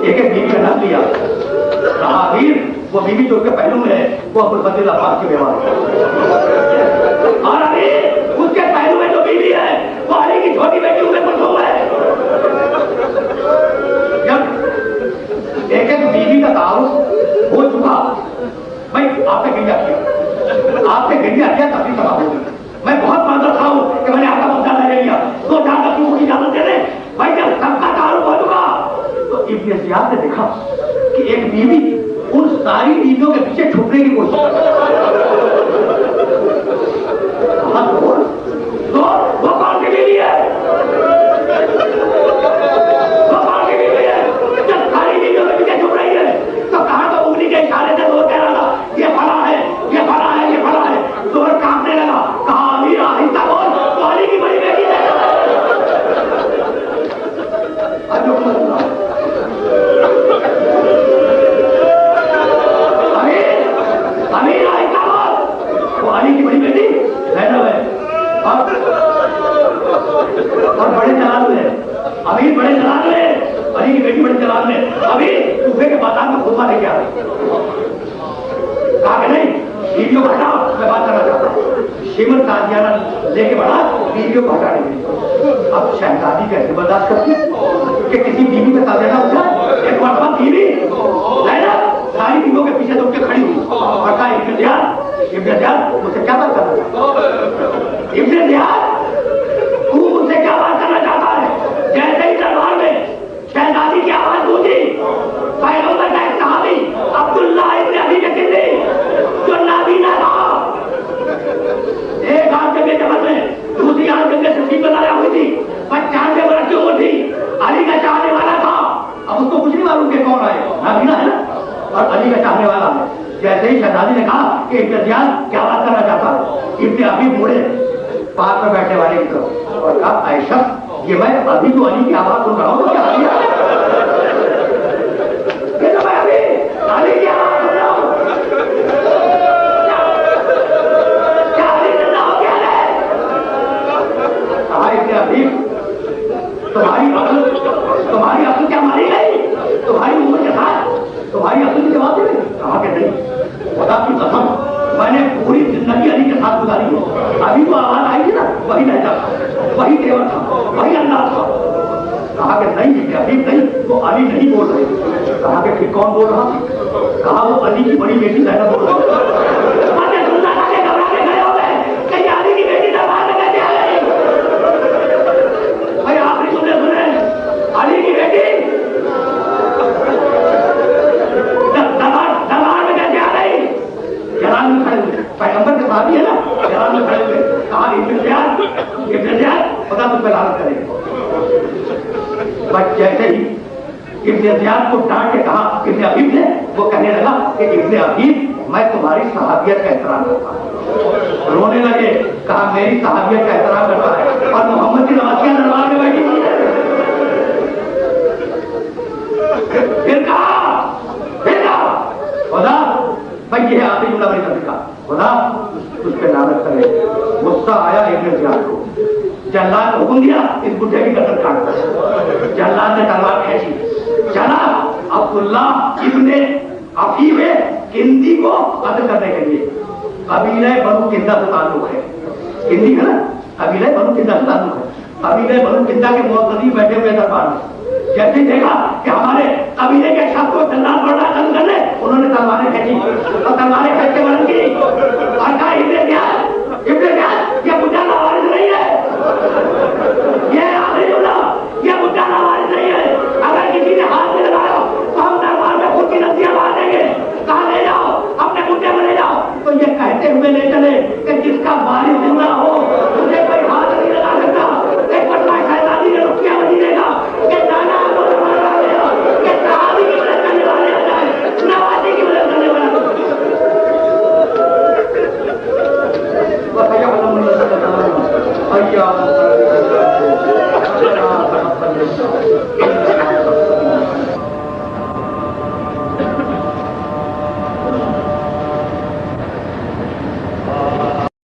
ایک ایک بیوی کا نام لیا، کہا امیر وہ بیوی جو اس کے پہلو میں ہے وہ ابو الفضل عباس کی بیوہ ہے، اور امیر اس کے پہلو میں جو بیوی ہے وہ علی کی چھوٹی بیٹی ام کلثوم ہے۔ جب ایک ایک بیوی کا تعارف ہو چکا، میں آپ سے گنجا کیا، آپ سے گنجا کیا تبھی تباہ ہو گئی۔ میں بہت معذرت خواہ ہوں کہ میں نے آپ کا مسئلہ لے لیا، تو جہاں تک کی اجازت دے دیں بھائی، جب سب کا تعارف ہو چکا تو ابن زیاد نے دیکھا کہ ایک بیوی ان ساری بیویوں کے پیچھے چھپنے کی کوشش کر وہ کون سی بیوی ہے؟ تو کہاں تو انگلی کے اشارے سے زور کہہ رہا تھا یہ فلاں ہے یہ فلاں ہے یہ فلاں ہے، زور کانپنے لگا، کہا امیر آہستہ بول تو علی کی بڑی بیٹی ہے۔ امیر آہستہ بول، وہ علی کی بڑی بیٹی زینب ہے اور بڑے جلال میں امیر بڑے جلال میں علی کی بیٹی بڑے جلال میں امیر کوفے کے بازار میں خطبہ لے کے آ رہے، کہا کہ نہیں بیویوں کو ہٹاؤ، میں بات کرنا چاہتا ہوں۔ شمر تازیانہ لے کے بڑھا بیویوں کو ہٹانے کے، اب شہزادی کیسے برداشت کرتی کہ کسی بیوی کا تازیانہ اٹھا، ایک مرتبہ بیوی زینب ساری بیویوں کے پیچھے دوڑ کے کھڑی ہوئی اور کہا ابن زیاد مجھ سے کیا بات کرنا چاہتا ہے؟ ابن زیاد تو مجھ سے کیا بات کرنا چاہتا ہے؟ جیسے ہی دربار میں شہزادی کی آواز گونجی، پیغمبر کا ایک صحابی عبداللہ ابن ابی بکر جو نابینا تھا، ایک آنکھ کے جبل میں دوسری آنکھ کے سلسلے میں لایا ہوئی تھی، 95 برس کی عمر تھی، علی کا چاہنے والا تھا، اب اس کو کچھ نہیں معلوم کہ کون آئے، نابینا ہے نا اور علی کا چاہنے والا ہے۔ جیسے ہی شہزادی نے کہا کہ ابن زیاد کیا بات کرنا چاہتا، ابن ابی مڑے پاس میں بیٹھنے والے کی طرف اور کہا اے شخص یہ میں ابھی تو علی کی آواز سن رہا ہوں، تو کیا علی ہے؟ یہ تو میں ابھی علی کی آواز سن رہا ہوں، کیا علی زندہ ہو گیا ہے؟ کہا ابن ابی تمہاری عقل کیا ماری گئی؟ تمہاری عمر کے ساتھ تمہاری عقل کی جواب دے؟ کہا کہ نہیں، خدا کی قسم میں نے پوری زندگی علی کے ساتھ گزاری ہے، ابھی تو آواز آئی تھی نا وہی لہجہ تھا، وہی تیور تھا، وہی انداز تھا۔ کہا کہ نہیں ابھی نہیں، وہ علی نہیں بول رہے۔ کہا کہ پھر کون بول رہا؟ کہا وہ علی کی بڑی بیٹی زینب بول رہی ہے۔ علی کی بیٹی دربار میں کیسے آ گئی؟ جلال میں کھڑے ہوئے ابن زیاد خدا تجھ پہ لعنت کرے. بس جیسے ہی ابن زیاد کو ڈانٹ کے کہا ابن ابیب نے, وہ کہنے لگا کہ ابن ابیب میں تمہاری صحابیت کا احترام کرتا ہوں. رونے لگے, کہا میری صحابیت کا احترام کرتا ہے اور محمد کی نواسیاں دربار میں بیٹھی ہوئی ہے. پھر کہا خدا بھائی یہ آخری جملہ بڑی سمجھ کا, خدا اس پہ لعنت کرے. غصہ آیا ابن زیاد کو, جلاد نے حکم دیا اس بڈھے کی گردن کاٹ دو. جلاد نے تلوار کھینچی, چلا عبداللہ ابن عفیف کندی کو قتل کرنے کے لیے. قبیلہ بنو کندا سے تعلق ہے, کندی ہے نا, قبیلہ بنو کندا سے تعلق ہے. قبیلہ بنو کندا کے معتدی بیٹھے ہوئے دربار میں, جیسے دیکھا کہ ہمارے قبیلے کے شخص کو جلاد پڑ رہا ختم کرنے, انہوں نے تلواریں کھینچی اور تلواریں کھینچ کے بلند کی